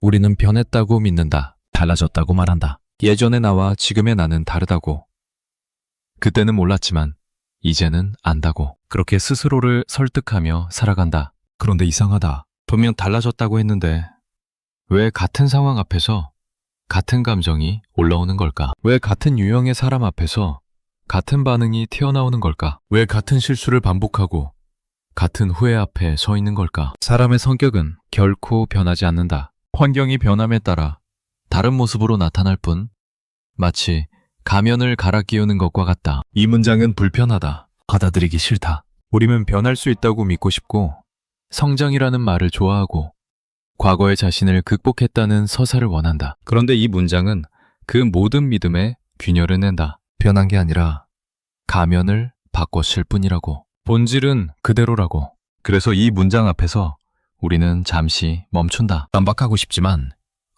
우리는 변했다고 믿는다. 달라졌다고 말한다. 예전의 나와 지금의 나는 다르다고. 그때는 몰랐지만 이제는 안다고. 그렇게 스스로를 설득하며 살아간다. 그런데 이상하다. 분명 달라졌다고 했는데 왜 같은 상황 앞에서 같은 감정이 올라오는 걸까? 왜 같은 유형의 사람 앞에서 같은 반응이 튀어나오는 걸까? 왜 같은 실수를 반복하고 같은 후회 앞에 서 있는 걸까? 사람의 성격은 결코 변하지 않는다. 환경이 변함에 따라 다른 모습으로 나타날 뿐 마치 가면을 갈아 끼우는 것과 같다. 이 문장은 불편하다. 받아들이기 싫다. 우리는 변할 수 있다고 믿고 싶고 성장이라는 말을 좋아하고 과거의 자신을 극복했다는 서사를 원한다. 그런데 이 문장은 그 모든 믿음에 균열을 낸다. 변한 게 아니라 가면을 바꿨을 뿐이라고. 본질은 그대로라고. 그래서 이 문장 앞에서 우리는 잠시 멈춘다. 반박하고 싶지만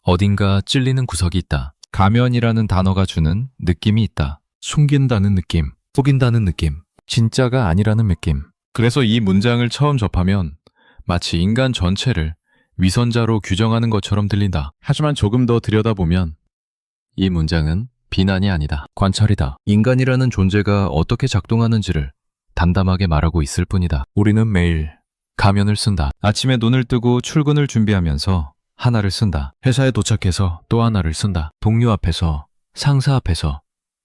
어딘가 찔리는 구석이 있다. 가면이라는 단어가 주는 느낌이 있다. 숨긴다는 느낌, 속인다는 느낌, 진짜가 아니라는 느낌. 그래서 이 문장을 처음 접하면 마치 인간 전체를 위선자로 규정하는 것처럼 들린다. 하지만 조금 더 들여다보면 이 문장은 비난이 아니다. 관찰이다. 인간이라는 존재가 어떻게 작동하는지를 담담하게 말하고 있을 뿐이다. 우리는 매일 가면을 쓴다. 아침에 눈을 뜨고 출근을 준비하면서 하나를 쓴다. 회사에 도착해서 또 하나를 쓴다. 동료 앞에서, 상사 앞에서,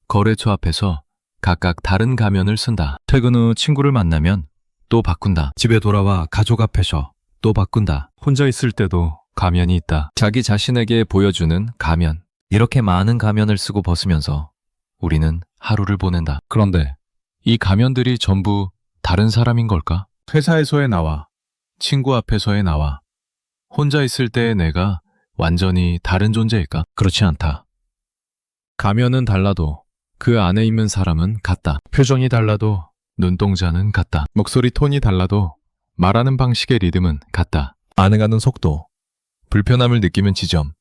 거래처 앞에서 각각 다른 가면을 쓴다. 퇴근 후 친구를 만나면 또 바꾼다. 집에 돌아와 가족 앞에서 또 바꾼다. 혼자 있을 때도 가면이 있다. 자기 자신에게 보여주는 가면. 이렇게 많은 가면을 쓰고 벗으면서 우리는 하루를 보낸다. 그런데 이 가면들이 전부 다른 사람인 걸까? 회사에서의 나와, 친구 앞에서의 나와, 혼자 있을 때의 내가 완전히 다른 존재일까? 그렇지 않다. 가면은 달라도 그 안에 있는 사람은 같다. 표정이 달라도 눈동자는 같다. 목소리 톤이 달라도 말하는 방식의 리듬은 같다. 반응하는 속도, 불편함을 느끼는 지점,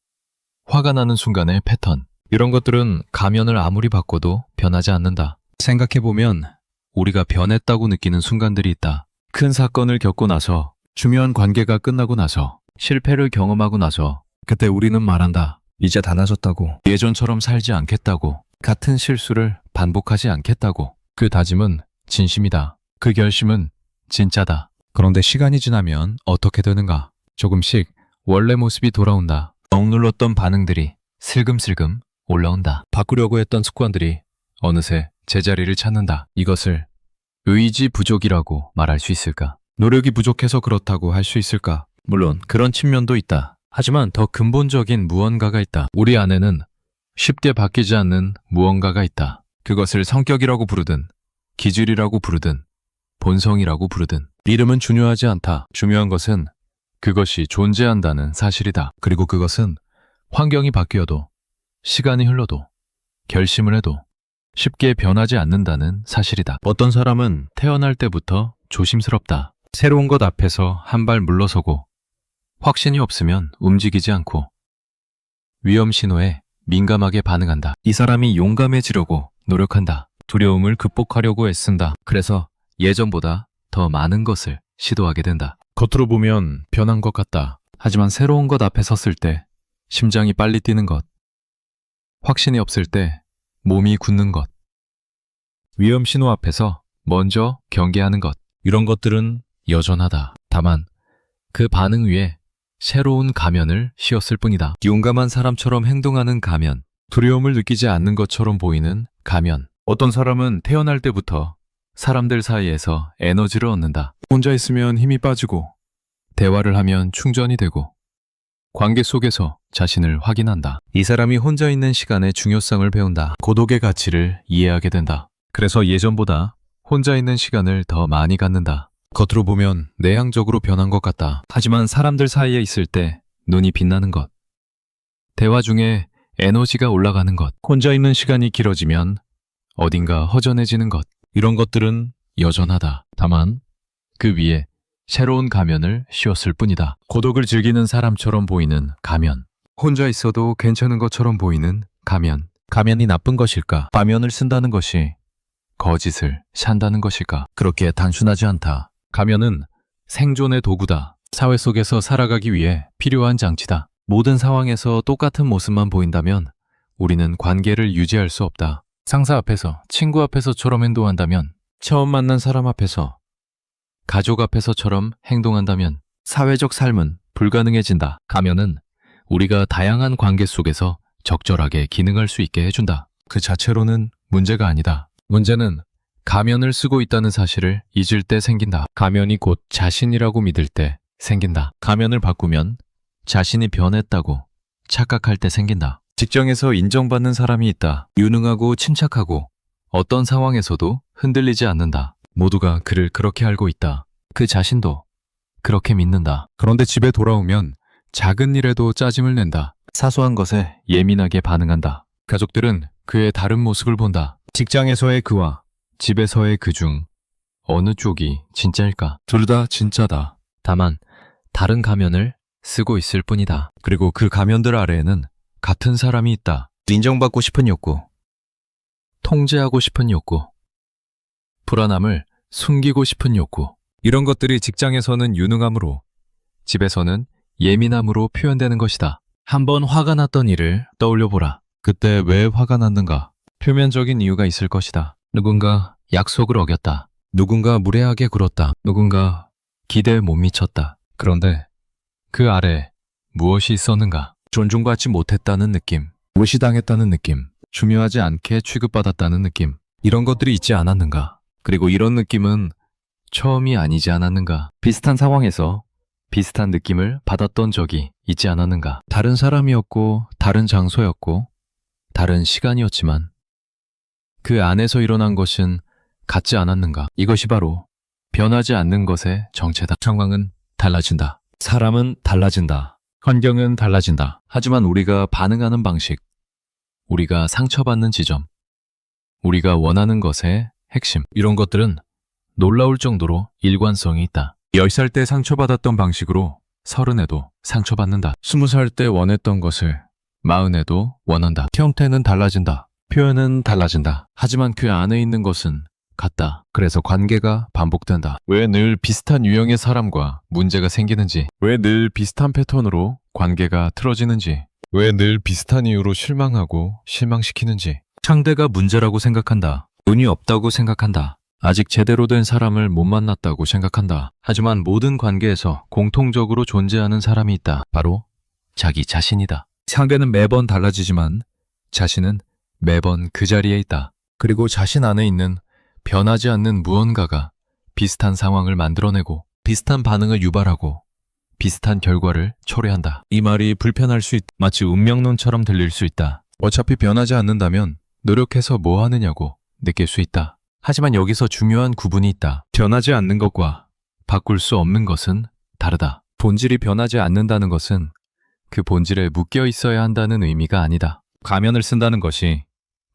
화가 나는 순간의 패턴. 이런 것들은 가면을 아무리 바꿔도 변하지 않는다. 생각해보면 우리가 변했다고 느끼는 순간들이 있다. 큰 사건을 겪고 나서, 중요한 관계가 끝나고 나서, 실패를 경험하고 나서 그때 우리는 말한다. 이제 달라졌다고. 예전처럼 살지 않겠다고. 같은 실수를 반복하지 않겠다고. 그 다짐은 진심이다. 그 결심은 진짜다. 그런데 시간이 지나면 어떻게 되는가? 조금씩 원래 모습이 돌아온다. 억눌렀던 반응들이 슬금슬금 올라온다. 바꾸려고 했던 습관들이 어느새 제자리를 찾는다. 이것을 의지 부족이라고 말할 수 있을까? 노력이 부족해서 그렇다고 할 수 있을까? 물론 그런 측면도 있다. 하지만 더 근본적인 무언가가 있다. 우리 안에는 쉽게 바뀌지 않는 무언가가 있다. 그것을 성격이라고 부르든 기질이라고 부르든 본성이라고 부르든 이름은 중요하지 않다. 중요한 것은 그것이 존재한다는 사실이다. 그리고 그것은 환경이 바뀌어도 시간이 흘러도 결심을 해도 쉽게 변하지 않는다는 사실이다. 어떤 사람은 태어날 때부터 조심스럽다. 새로운 것 앞에서 한 발 물러서고 확신이 없으면 움직이지 않고 위험 신호에 민감하게 반응한다. 이 사람이 용감해지려고 노력한다. 두려움을 극복하려고 애쓴다. 그래서 예전보다 더 많은 것을 시도하게 된다. 겉으로 보면 변한 것 같다. 하지만 새로운 것 앞에 섰을 때 심장이 빨리 뛰는 것, 확신이 없을 때 몸이 굳는 것, 위험 신호 앞에서 먼저 경계하는 것, 이런 것들은 여전하다. 다만 그 반응 위에 새로운 가면을 씌웠을 뿐이다. 용감한 사람처럼 행동하는 가면, 두려움을 느끼지 않는 것처럼 보이는 가면. 어떤 사람은 태어날 때부터 사람들 사이에서 에너지를 얻는다. 혼자 있으면 힘이 빠지고, 대화를 하면 충전이 되고, 관계 속에서 자신을 확인한다. 이 사람이 혼자 있는 시간의 중요성을 배운다. 고독의 가치를 이해하게 된다. 그래서 예전보다 혼자 있는 시간을 더 많이 갖는다. 겉으로 보면 내향적으로 변한 것 같다. 하지만 사람들 사이에 있을 때 눈이 빛나는 것, 대화 중에 에너지가 올라가는 것, 혼자 있는 시간이 길어지면 어딘가 허전해지는 것, 이런 것들은 여전하다. 다만 그 위에 새로운 가면을 씌웠을 뿐이다. 고독을 즐기는 사람처럼 보이는 가면, 혼자 있어도 괜찮은 것처럼 보이는 가면. 가면이 나쁜 것일까? 가면을 쓴다는 것이 거짓을 산다는 것일까? 그렇게 단순하지 않다. 가면은 생존의 도구다. 사회 속에서 살아가기 위해 필요한 장치다. 모든 상황에서 똑같은 모습만 보인다면 우리는 관계를 유지할 수 없다. 상사 앞에서, 친구 앞에서처럼 행동한다면, 처음 만난 사람 앞에서, 가족 앞에서처럼 행동한다면 사회적 삶은 불가능해진다. 가면은 우리가 다양한 관계 속에서 적절하게 기능할 수 있게 해준다. 그 자체로는 문제가 아니다. 문제는 가면을 쓰고 있다는 사실을 잊을 때 생긴다. 가면이 곧 자신이라고 믿을 때 생긴다. 가면을 바꾸면 자신이 변했다고 착각할 때 생긴다. 직장에서 인정받는 사람이 있다. 유능하고 침착하고 어떤 상황에서도 흔들리지 않는다. 모두가 그를 그렇게 알고 있다. 그 자신도 그렇게 믿는다. 그런데 집에 돌아오면 작은 일에도 짜증을 낸다. 사소한 것에 예민하게 반응한다. 가족들은 그의 다른 모습을 본다. 직장에서의 그와 집에서의 그 중 어느 쪽이 진짜일까? 둘 다 진짜다. 다만 다른 가면을 쓰고 있을 뿐이다. 그리고 그 가면들 아래에는 같은 사람이 있다. 인정받고 싶은 욕구, 통제하고 싶은 욕구, 불안함을 숨기고 싶은 욕구. 이런 것들이 직장에서는 유능함으로, 집에서는 예민함으로 표현되는 것이다. 한번 화가 났던 일을 떠올려보라. 그때 왜 화가 났는가? 표면적인 이유가 있을 것이다. 누군가 약속을 어겼다. 누군가 무례하게 굴었다. 누군가 기대에 못 미쳤다. 그런데 그 아래 무엇이 있었는가? 존중받지 못했다는 느낌, 무시당했다는 느낌, 중요하지 않게 취급받았다는 느낌, 이런 것들이 있지 않았는가? 그리고 이런 느낌은 처음이 아니지 않았는가? 비슷한 상황에서 비슷한 느낌을 받았던 적이 있지 않았는가? 다른 사람이었고, 다른 장소였고, 다른 시간이었지만 그 안에서 일어난 것은 같지 않았는가? 이것이 바로 변하지 않는 것의 정체다. 상황은 달라진다. 사람은 달라진다. 환경은 달라진다. 하지만 우리가 반응하는 방식, 우리가 상처받는 지점, 우리가 원하는 것의 핵심, 이런 것들은 놀라울 정도로 일관성이 있다. 10살 때 상처받았던 방식으로 30에도 상처받는다. 20살 때 원했던 것을 40에도 원한다. 형태는 달라진다. 표현은 달라진다. 하지만 그 안에 있는 것은 같다. 그래서 관계가 반복된다. 왜 늘 비슷한 유형의 사람과 문제가 생기는지, 왜 늘 비슷한 패턴으로 관계가 틀어지는지, 왜 늘 비슷한 이유로 실망하고 실망시키는지. 상대가 문제라고 생각한다. 운이 없다고 생각한다. 아직 제대로 된 사람을 못 만났다고 생각한다. 하지만 모든 관계에서 공통적으로 존재하는 사람이 있다. 바로 자기 자신이다. 상대는 매번 달라지지만 자신은 매번 그 자리에 있다. 그리고 자신 안에 있는 변하지 않는 무언가가 비슷한 상황을 만들어내고 비슷한 반응을 유발하고 비슷한 결과를 초래한다. 이 말이 불편할 수 있다. 마치 운명론처럼 들릴 수 있다. 어차피 변하지 않는다면 노력해서 뭐 하느냐고 느낄 수 있다. 하지만 여기서 중요한 구분이 있다. 변하지 않는 것과 바꿀 수 없는 것은 다르다. 본질이 변하지 않는다는 것은 그 본질에 묶여 있어야 한다는 의미가 아니다. 가면을 쓴다는 것이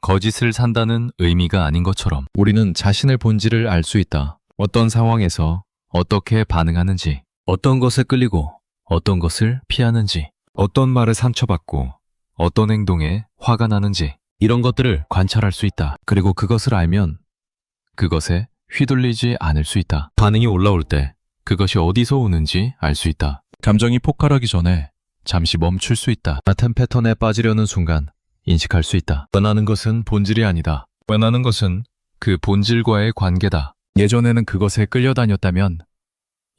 거짓을 산다는 의미가 아닌 것처럼 우리는 자신의 본질을 알 수 있다. 어떤 상황에서 어떻게 반응하는지, 어떤 것에 끌리고 어떤 것을 피하는지, 어떤 말에 상처받고 어떤 행동에 화가 나는지, 이런 것들을 관찰할 수 있다. 그리고 그것을 알면 그것에 휘둘리지 않을 수 있다. 반응이 올라올 때 그것이 어디서 오는지 알 수 있다. 감정이 폭발하기 전에 잠시 멈출 수 있다. 같은 패턴에 빠지려는 순간 인식할 수 있다. 원하는 것은 본질이 아니다. 원하는 것은 그 본질과의 관계다. 예전에는 그것에 끌려다녔다면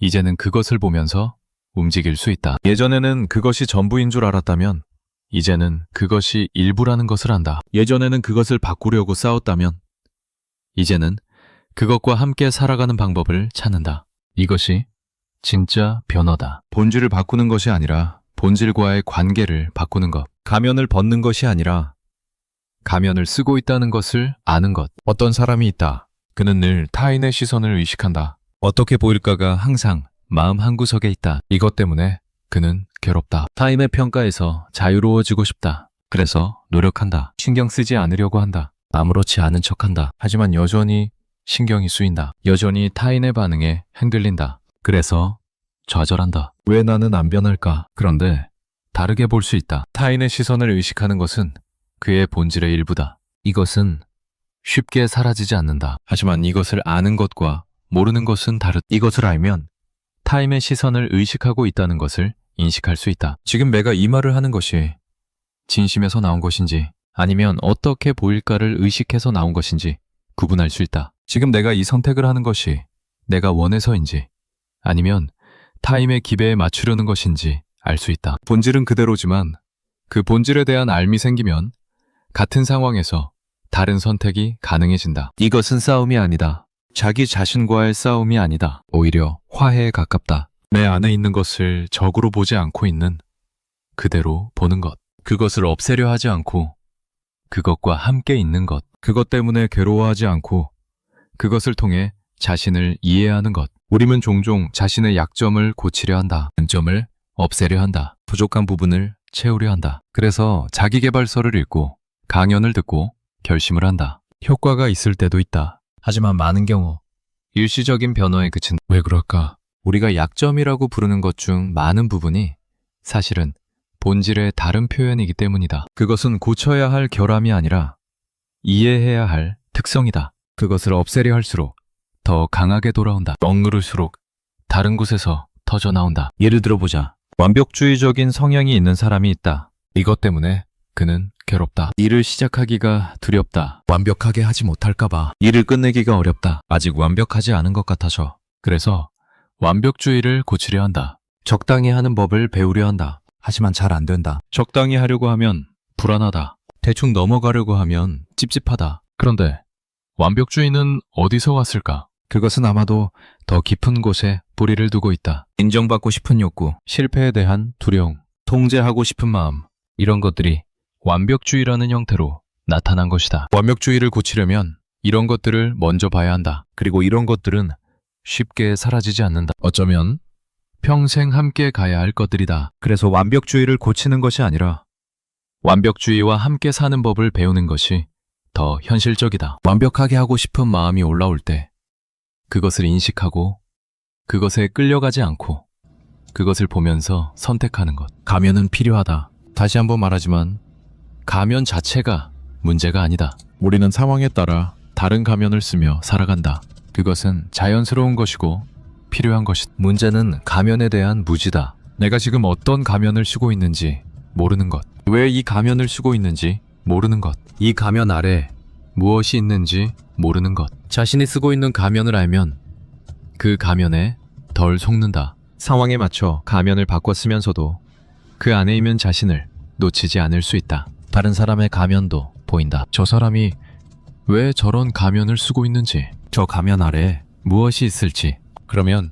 이제는 그것을 보면서 움직일 수 있다. 예전에는 그것이 전부인 줄 알았다면 이제는 그것이 일부라는 것을 안다. 예전에는 그것을 바꾸려고 싸웠다면 이제는 그것과 함께 살아가는 방법을 찾는다. 이것이 진짜 변화다. 본질을 바꾸는 것이 아니라 본질과의 관계를 바꾸는 것. 가면을 벗는 것이 아니라 가면을 쓰고 있다는 것을 아는 것. 어떤 사람이 있다. 그는 늘 타인의 시선을 의식한다. 어떻게 보일까가 항상 마음 한구석에 있다. 이것 때문에 그는 괴롭다. 타인의 평가에서 자유로워지고 싶다. 그래서 노력한다. 신경 쓰지 않으려고 한다. 아무렇지 않은 척한다. 하지만 여전히 신경이 쓰인다. 여전히 타인의 반응에 흔들린다. 그래서 좌절한다. 왜 나는 안 변할까? 그런데 다르게 볼 수 있다. 타인의 시선을 의식하는 것은 그의 본질의 일부다. 이것은 쉽게 사라지지 않는다. 하지만 이것을 아는 것과 모르는 것은 다르다. 이것을 알면 타인의 시선을 의식하고 있다는 것을 인식할 수 있다. 지금 내가 이 말을 하는 것이 진심에서 나온 것인지 아니면 어떻게 보일까를 의식해서 나온 것인지 구분할 수 있다. 지금 내가 이 선택을 하는 것이 내가 원해서인지 아니면 타임의 기배에 맞추려는 것인지 알 수 있다. 본질은 그대로지만 그 본질에 대한 알미 생기면 같은 상황에서 다른 선택이 가능해진다. 이것은 싸움이 아니다. 자기 자신과의 싸움이 아니다. 오히려 화해에 가깝다. 내 안에 있는 것을 적으로 보지 않고 있는 그대로 보는 것. 그것을 없애려 하지 않고 그것과 함께 있는 것. 그것 때문에 괴로워하지 않고 그것을 통해 자신을 이해하는 것. 우리는 종종 자신의 약점을 고치려 한다. 단점을 없애려 한다. 부족한 부분을 채우려 한다. 그래서 자기계발서를 읽고 강연을 듣고 결심을 한다. 효과가 있을 때도 있다. 하지만 많은 경우 일시적인 변화에 그친다. 왜 그럴까? 우리가 약점이라고 부르는 것 중 많은 부분이 사실은 본질의 다른 표현이기 때문이다. 그것은 고쳐야 할 결함이 아니라 이해해야 할 특성이다. 그것을 없애려 할수록 더 강하게 돌아온다. 억누를수록 다른 곳에서 터져 나온다. 예를 들어보자. 완벽주의적인 성향이 있는 사람이 있다. 이것 때문에 그는 괴롭다. 일을 시작하기가 두렵다. 완벽하게 하지 못할까봐. 일을 끝내기가 어렵다. 아직 완벽하지 않은 것 같아서. 그래서 완벽주의를 고치려 한다. 적당히 하는 법을 배우려 한다. 하지만 잘 안 된다. 적당히 하려고 하면 불안하다. 대충 넘어가려고 하면 찝찝하다. 그런데 완벽주의는 어디서 왔을까? 그것은 아마도 더 깊은 곳에 뿌리를 두고 있다. 인정받고 싶은 욕구, 실패에 대한 두려움, 통제하고 싶은 마음, 이런 것들이 완벽주의라는 형태로 나타난 것이다. 완벽주의를 고치려면 이런 것들을 먼저 봐야 한다. 그리고 이런 것들은 쉽게 사라지지 않는다. 어쩌면 평생 함께 가야 할 것들이다. 그래서 완벽주의를 고치는 것이 아니라 완벽주의와 함께 사는 법을 배우는 것이 더 현실적이다. 완벽하게 하고 싶은 마음이 올라올 때 그것을 인식하고 그것에 끌려가지 않고 그것을 보면서 선택하는 것. 가면은 필요하다. 다시 한번 말하지만 가면 자체가 문제가 아니다. 우리는 상황에 따라 다른 가면을 쓰며 살아간다. 그것은 자연스러운 것이고 필요한 것이다. 문제는 가면에 대한 무지다. 내가 지금 어떤 가면을 쓰고 있는지 모르는 것. 왜 이 가면을 쓰고 있는지 모르는 것. 이 가면 아래 무엇이 있는지 모르는 것. 자신이 쓰고 있는 가면을 알면 그 가면에 덜 속는다. 상황에 맞춰 가면을 바꿔 쓰면서도 그 안에 있는 자신을 놓치지 않을 수 있다. 다른 사람의 가면도 보인다. 저 사람이 왜 저런 가면을 쓰고 있는지, 저 가면 아래 무엇이 있을지. 그러면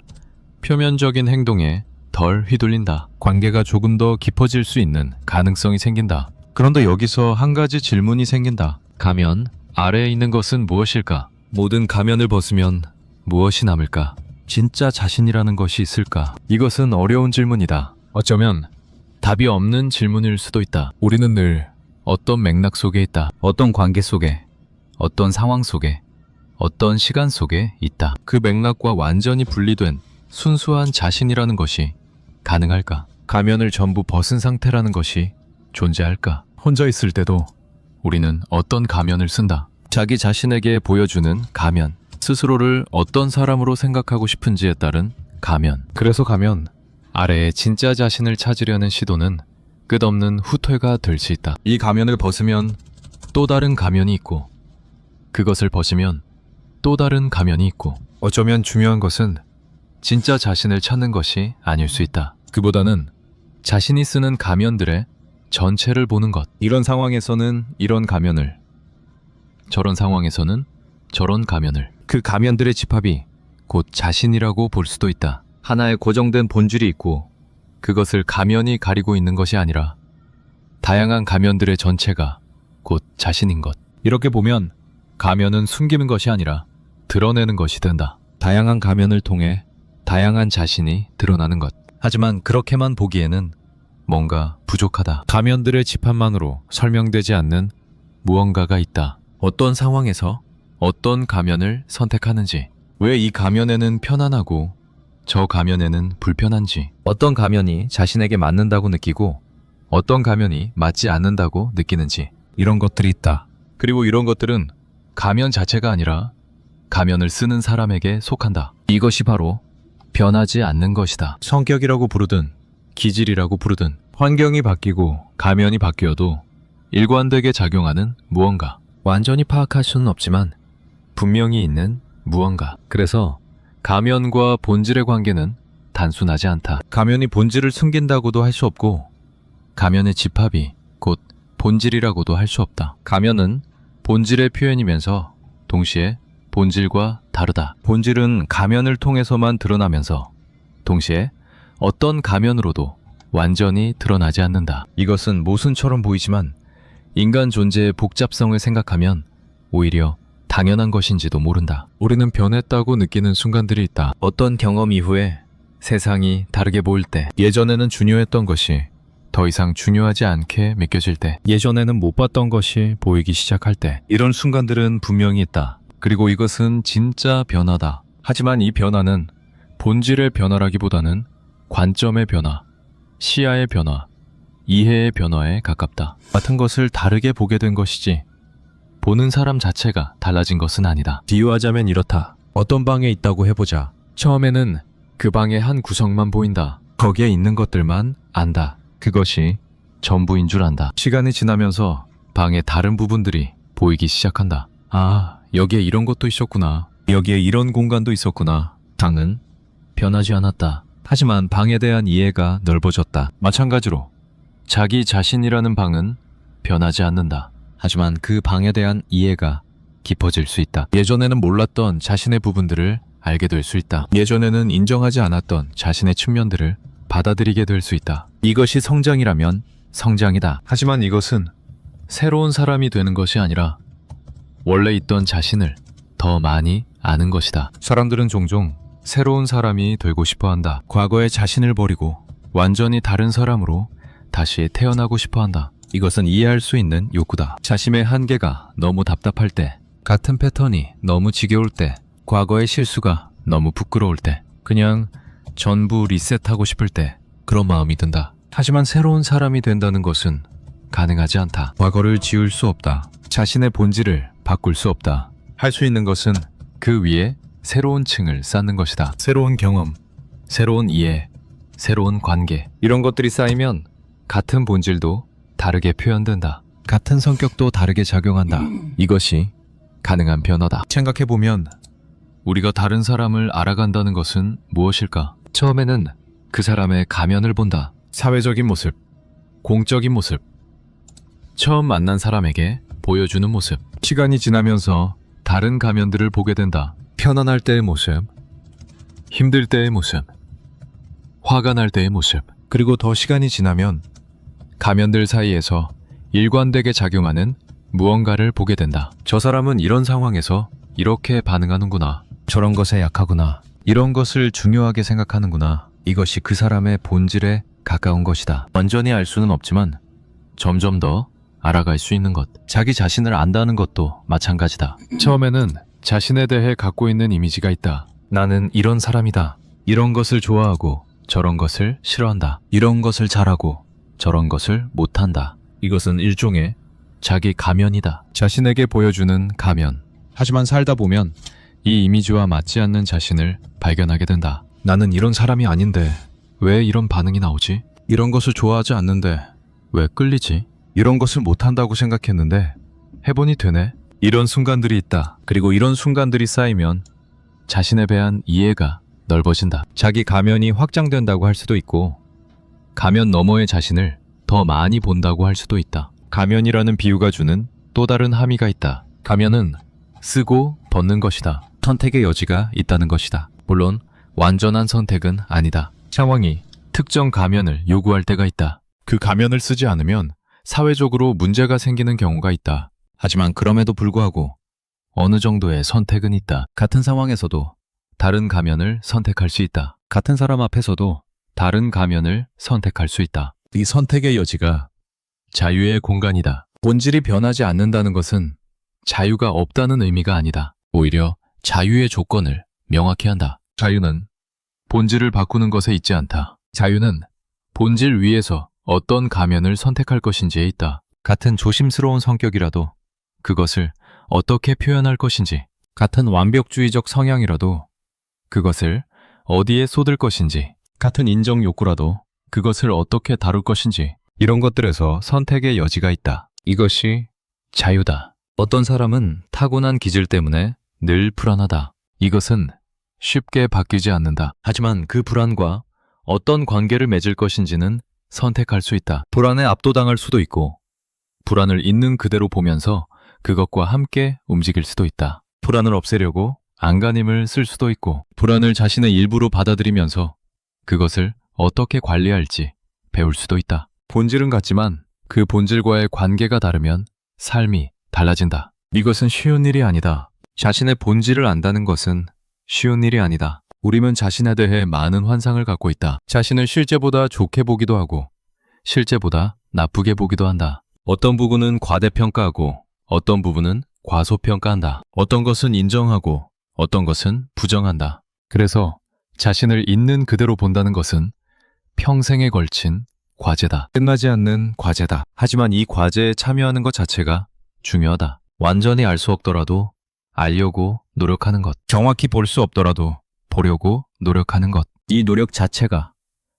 표면적인 행동에 덜 휘둘린다. 관계가 조금 더 깊어질 수 있는 가능성이 생긴다. 그런데 여기서 한 가지 질문이 생긴다. 가면 아래에 있는 것은 무엇일까? 모든 가면을 벗으면 무엇이 남을까? 진짜 자신이라는 것이 있을까? 이것은 어려운 질문이다. 어쩌면 답이 없는 질문일 수도 있다. 우리는 늘 어떤 맥락 속에 있다. 어떤 관계 속에, 어떤 상황 속에, 어떤 시간 속에 있다. 그 맥락과 완전히 분리된 순수한 자신이라는 것이 가능할까? 가면을 전부 벗은 상태라는 것이 존재할까? 혼자 있을 때도 우리는 어떤 가면을 쓴다. 자기 자신에게 보여주는 가면. 스스로를 어떤 사람으로 생각하고 싶은지에 따른 가면. 그래서 가면 아래의 진짜 자신을 찾으려는 시도는 끝없는 후퇴가 될 수 있다. 이 가면을 벗으면 또 다른 가면이 있고 그것을 벗으면 또 다른 가면이 있고 어쩌면 중요한 것은 진짜 자신을 찾는 것이 아닐 수 있다. 그보다는 자신이 쓰는 가면들의 전체를 보는 것. 이런 상황에서는 이런 가면을, 저런 상황에서는 저런 가면을. 그 가면들의 집합이 곧 자신이라고 볼 수도 있다. 하나의 고정된 본질이 있고 그것을 가면이 가리고 있는 것이 아니라 다양한 가면들의 전체가 곧 자신인 것. 이렇게 보면 가면은 숨기는 것이 아니라 드러내는 것이 된다. 다양한 가면을 통해 다양한 자신이 드러나는 것. 하지만 그렇게만 보기에는 뭔가 부족하다. 가면들의 집합만으로 설명되지 않는 무언가가 있다. 어떤 상황에서 어떤 가면을 선택하는지, 왜 이 가면에는 편안하고 저 가면에는 불편한지, 어떤 가면이 자신에게 맞는다고 느끼고 어떤 가면이 맞지 않는다고 느끼는지, 이런 것들이 있다. 그리고 이런 것들은 가면 자체가 아니라 가면을 쓰는 사람에게 속한다. 이것이 바로 변하지 않는 것이다. 성격이라고 부르든 기질이라고 부르든 환경이 바뀌고 가면이 바뀌어도 일관되게 작용하는 무언가. 완전히 파악할 수는 없지만 분명히 있는 무언가. 그래서 가면과 본질의 관계는 단순하지 않다. 가면이 본질을 숨긴다고도 할 수 없고 가면의 집합이 곧 본질이라고도 할 수 없다. 가면은 본질의 표현이면서 동시에 본질과 다르다. 본질은 가면을 통해서만 드러나면서 동시에 어떤 가면으로도 완전히 드러나지 않는다. 이것은 모순처럼 보이지만 인간 존재의 복잡성을 생각하면 오히려 당연한 것인지도 모른다. 우리는 변했다고 느끼는 순간들이 있다. 어떤 경험 이후에 세상이 다르게 보일 때, 예전에는 중요했던 것이 더 이상 중요하지 않게 믿겨질 때, 예전에는 못 봤던 것이 보이기 시작할 때, 이런 순간들은 분명히 있다. 그리고 이것은 진짜 변화다. 하지만 이 변화는 본질의 변화라기보다는 관점의 변화, 시야의 변화, 이해의 변화에 가깝다. 같은 것을 다르게 보게 된 것이지 보는 사람 자체가 달라진 것은 아니다. 비유하자면 이렇다. 어떤 방에 있다고 해보자. 처음에는 그 방의 한 구석만 보인다. 거기에 있는 것들만 안다. 그것이 전부인 줄 안다. 시간이 지나면서 방의 다른 부분들이 보이기 시작한다. 아, 여기에 이런 것도 있었구나. 여기에 이런 공간도 있었구나. 방은 변하지 않았다. 하지만 방에 대한 이해가 넓어졌다. 마찬가지로 자기 자신이라는 방은 변하지 않는다. 하지만 그 방에 대한 이해가 깊어질 수 있다. 예전에는 몰랐던 자신의 부분들을 알게 될 수 있다. 예전에는 인정하지 않았던 자신의 측면들을 받아들이게 될 수 있다. 이것이 성장이라면 성장이다. 하지만 이것은 새로운 사람이 되는 것이 아니라 원래 있던 자신을 더 많이 아는 것이다. 사람들은 종종 새로운 사람이 되고 싶어 한다. 과거의 자신을 버리고 완전히 다른 사람으로 다시 태어나고 싶어 한다. 이것은 이해할 수 있는 욕구다. 자신의 한계가 너무 답답할 때, 같은 패턴이 너무 지겨울 때, 과거의 실수가 너무 부끄러울 때, 그냥 전부 리셋하고 싶을 때 그런 마음이 든다. 하지만 새로운 사람이 된다는 것은 가능하지 않다. 과거를 지울 수 없다. 자신의 본질을 바꿀 수 없다. 할 수 있는 것은 그 위에 새로운 층을 쌓는 것이다. 새로운 경험, 새로운 이해, 새로운 관계, 이런 것들이 쌓이면 같은 본질도 다르게 표현된다. 같은 성격도 다르게 작용한다. 이것이 가능한 변화다. 생각해보면 우리가 다른 사람을 알아간다는 것은 무엇일까? 처음에는 그 사람의 가면을 본다. 사회적인 모습, 공적인 모습, 처음 만난 사람에게 보여주는 모습. 시간이 지나면서 다른 가면들을 보게 된다. 편안할 때의 모습, 힘들 때의 모습, 화가 날 때의 모습. 그리고 더 시간이 지나면 가면들 사이에서 일관되게 작용하는 무언가를 보게 된다. 저 사람은 이런 상황에서 이렇게 반응하는구나. 저런 것에 약하구나. 이런 것을 중요하게 생각하는구나. 이것이 그 사람의 본질에 가까운 것이다. 완전히 알 수는 없지만 점점 더 알아갈 수 있는 것. 자기 자신을 안다는 것도 마찬가지다. 처음에는 자신에 대해 갖고 있는 이미지가 있다. 나는 이런 사람이다. 이런 것을 좋아하고 저런 것을 싫어한다. 이런 것을 잘하고 저런 것을 못한다. 이것은 일종의 자기 가면이다. 자신에게 보여주는 가면. 하지만 살다 보면 이 이미지와 맞지 않는 자신을 발견하게 된다. 나는 이런 사람이 아닌데 왜 이런 반응이 나오지? 이런 것을 좋아하지 않는데 왜 끌리지? 이런 것을 못한다고 생각했는데 해보니 되네? 이런 순간들이 있다. 그리고 이런 순간들이 쌓이면 자신에 대한 이해가 넓어진다. 자기 가면이 확장된다고 할 수도 있고 가면 너머의 자신을 더 많이 본다고 할 수도 있다. 가면이라는 비유가 주는 또 다른 함의가 있다. 가면은 쓰고 벗는 것이다. 선택의 여지가 있다는 것이다. 물론 완전한 선택은 아니다. 상황이 특정 가면을 요구할 때가 있다. 그 가면을 쓰지 않으면 사회적으로 문제가 생기는 경우가 있다. 하지만 그럼에도 불구하고 어느 정도의 선택은 있다. 같은 상황에서도 다른 가면을 선택할 수 있다. 같은 사람 앞에서도 다른 가면을 선택할 수 있다. 이 선택의 여지가 자유의 공간이다. 본질이 변하지 않는다는 것은 자유가 없다는 의미가 아니다. 오히려 자유의 조건을 명확히 한다. 자유는 본질을 바꾸는 것에 있지 않다. 자유는 본질 위에서 어떤 가면을 선택할 것인지에 있다. 같은 조심스러운 성격이라도 그것을 어떻게 표현할 것인지, 같은 완벽주의적 성향이라도 그것을 어디에 쏟을 것인지, 같은 인정 욕구라도 그것을 어떻게 다룰 것인지, 이런 것들에서 선택의 여지가 있다. 이것이 자유다. 어떤 사람은 타고난 기질 때문에 늘 불안하다. 이것은 쉽게 바뀌지 않는다. 하지만 그 불안과 어떤 관계를 맺을 것인지는 선택할 수 있다. 불안에 압도당할 수도 있고, 불안을 있는 그대로 보면서 그것과 함께 움직일 수도 있다. 불안을 없애려고 안간힘을 쓸 수도 있고, 불안을 자신의 일부로 받아들이면서 그것을 어떻게 관리할지 배울 수도 있다. 본질은 같지만 그 본질과의 관계가 다르면 삶이 달라진다. 이것은 쉬운 일이 아니다. 자신의 본질을 안다는 것은 쉬운 일이 아니다. 우리는 자신에 대해 많은 환상을 갖고 있다. 자신을 실제보다 좋게 보기도 하고 실제보다 나쁘게 보기도 한다. 어떤 부분은 과대평가하고 어떤 부분은 과소평가한다. 어떤 것은 인정하고 어떤 것은 부정한다. 그래서 자신을 있는 그대로 본다는 것은 평생에 걸친 과제다. 끝나지 않는 과제다. 하지만 이 과제에 참여하는 것 자체가 중요하다. 완전히 알 수 없더라도 알려고 노력하는 것. 정확히 볼 수 없더라도 보려고 노력하는 것. 이 노력 자체가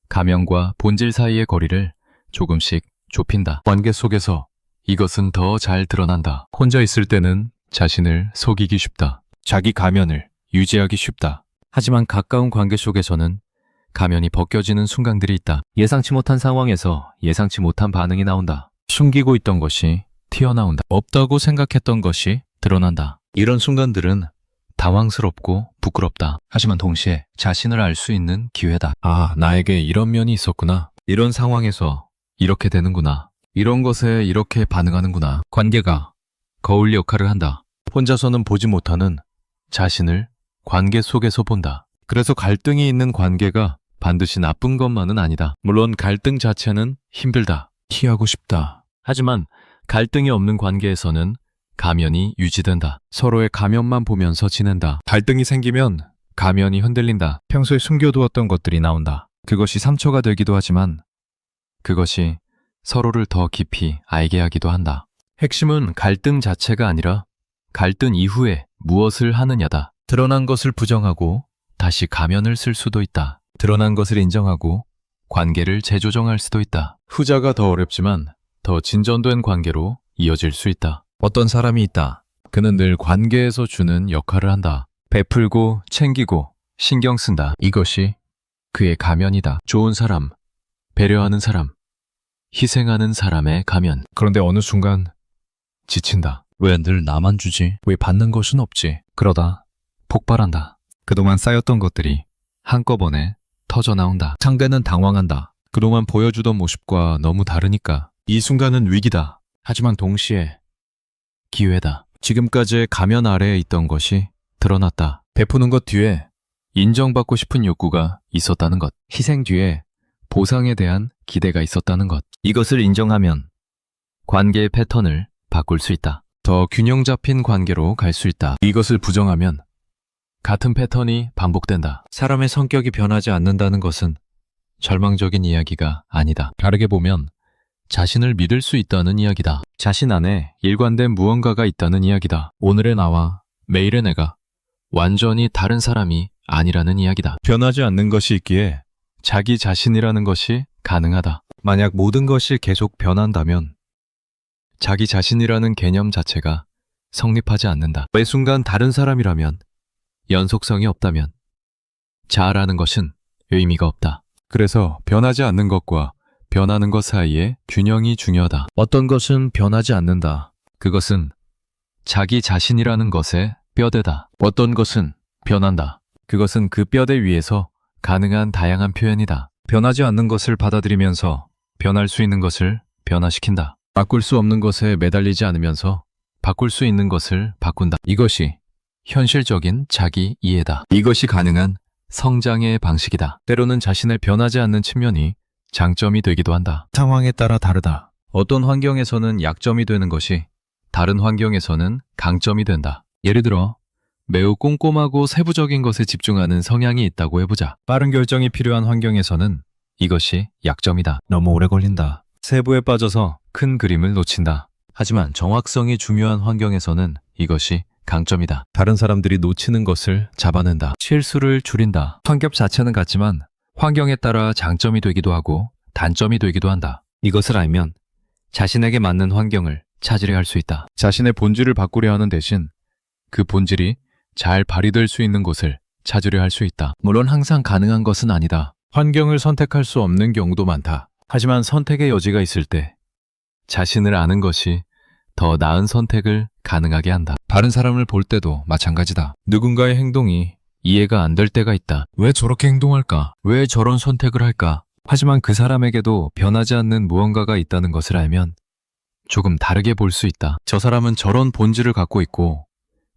가면과 본질 사이의 거리를 조금씩 좁힌다. 관계 속에서 이것은 더 잘 드러난다. 혼자 있을 때는 자신을 속이기 쉽다. 자기 가면을 유지하기 쉽다. 하지만 가까운 관계 속에서는 가면이 벗겨지는 순간들이 있다. 예상치 못한 상황에서 예상치 못한 반응이 나온다. 숨기고 있던 것이 튀어나온다. 없다고 생각했던 것이 드러난다. 이런 순간들은 당황스럽고 부끄럽다. 하지만 동시에 자신을 알 수 있는 기회다. 아, 나에게 이런 면이 있었구나. 이런 상황에서 이렇게 되는구나. 이런 것에 이렇게 반응하는구나. 관계가 거울 역할을 한다. 혼자서는 보지 못하는 자신을 관계 속에서 본다. 그래서 갈등이 있는 관계가 반드시 나쁜 것만은 아니다. 물론 갈등 자체는 힘들다. 피하고 싶다. 하지만 갈등이 없는 관계에서는 가면이 유지된다. 서로의 가면만 보면서 지낸다. 갈등이 생기면 가면이 흔들린다. 평소에 숨겨두었던 것들이 나온다. 그것이 상처가 되기도 하지만 그것이 서로를 더 깊이 알게 하기도 한다. 핵심은 갈등 자체가 아니라 갈등 이후에 무엇을 하느냐다. 드러난 것을 부정하고 다시 가면을 쓸 수도 있다. 드러난 것을 인정하고 관계를 재조정할 수도 있다. 후자가 더 어렵지만 더 진전된 관계로 이어질 수 있다. 어떤 사람이 있다. 그는 늘 관계에서 주는 역할을 한다. 베풀고 챙기고 신경 쓴다. 이것이 그의 가면이다. 좋은 사람, 배려하는 사람, 희생하는 사람의 가면. 그런데 어느 순간 지친다. 왜 늘 나만 주지? 왜 받는 것은 없지? 그러다 폭발한다. 그동안 쌓였던 것들이 한꺼번에 터져 나온다. 상대는 당황한다. 그동안 보여주던 모습과 너무 다르니까. 이 순간은 위기다. 하지만 동시에 기회다. 지금까지의 가면 아래에 있던 것이 드러났다. 베푸는 것 뒤에 인정받고 싶은 욕구가 있었다는 것. 희생 뒤에 보상에 대한 기대가 있었다는 것. 이것을 인정하면 관계의 패턴을 바꿀 수 있다. 더 균형 잡힌 관계로 갈 수 있다. 이것을 부정하면 같은 패턴이 반복된다. 사람의 성격이 변하지 않는다는 것은 절망적인 이야기가 아니다. 다르게 보면 자신을 믿을 수 있다는 이야기다. 자신 안에 일관된 무언가가 있다는 이야기다. 오늘의 나와 매일의 내가 완전히 다른 사람이 아니라는 이야기다. 변하지 않는 것이 있기에 자기 자신이라는 것이 가능하다. 만약 모든 것이 계속 변한다면 자기 자신이라는 개념 자체가 성립하지 않는다. 매 순간 다른 사람이라면 연속성이 없다면 자아라는 것은 의미가 없다. 그래서 변하지 않는 것과 변하는 것 사이에 균형이 중요하다. 어떤 것은 변하지 않는다. 그것은 자기 자신이라는 것의 뼈대다. 어떤 것은 변한다. 그것은 그 뼈대 위에서 가능한 다양한 표현이다. 변하지 않는 것을 받아들이면서 변할 수 있는 것을 변화시킨다. 바꿀 수 없는 것에 매달리지 않으면서 바꿀 수 있는 것을 바꾼다. 이것이 현실적인 자기 이해다. 이것이 가능한 성장의 방식이다. 때로는 자신의 변하지 않는 측면이 장점이 되기도 한다. 상황에 따라 다르다. 어떤 환경에서는 약점이 되는 것이 다른 환경에서는 강점이 된다. 예를 들어 매우 꼼꼼하고 세부적인 것에 집중하는 성향이 있다고 해보자. 빠른 결정이 필요한 환경에서는 이것이 약점이다. 너무 오래 걸린다. 세부에 빠져서 큰 그림을 놓친다. 하지만 정확성이 중요한 환경에서는 이것이 강점이다. 다른 사람들이 놓치는 것을 잡아낸다. 실수를 줄인다. 환경 자체는 같지만 환경에 따라 장점이 되기도 하고 단점이 되기도 한다. 이것을 알면 자신에게 맞는 환경을 찾으려 할 수 있다. 자신의 본질을 바꾸려 하는 대신 그 본질이 잘 발휘될 수 있는 곳을 찾으려 할 수 있다. 물론 항상 가능한 것은 아니다. 환경을 선택할 수 없는 경우도 많다. 하지만 선택의 여지가 있을 때 자신을 아는 것이 더 나은 선택을 가능하게 한다. 다른 사람을 볼 때도 마찬가지다. 누군가의 행동이 이해가 안 될 때가 있다. 왜 저렇게 행동할까? 왜 저런 선택을 할까? 하지만 그 사람에게도 변하지 않는 무언가가 있다는 것을 알면 조금 다르게 볼 수 있다. 저 사람은 저런 본질을 갖고 있고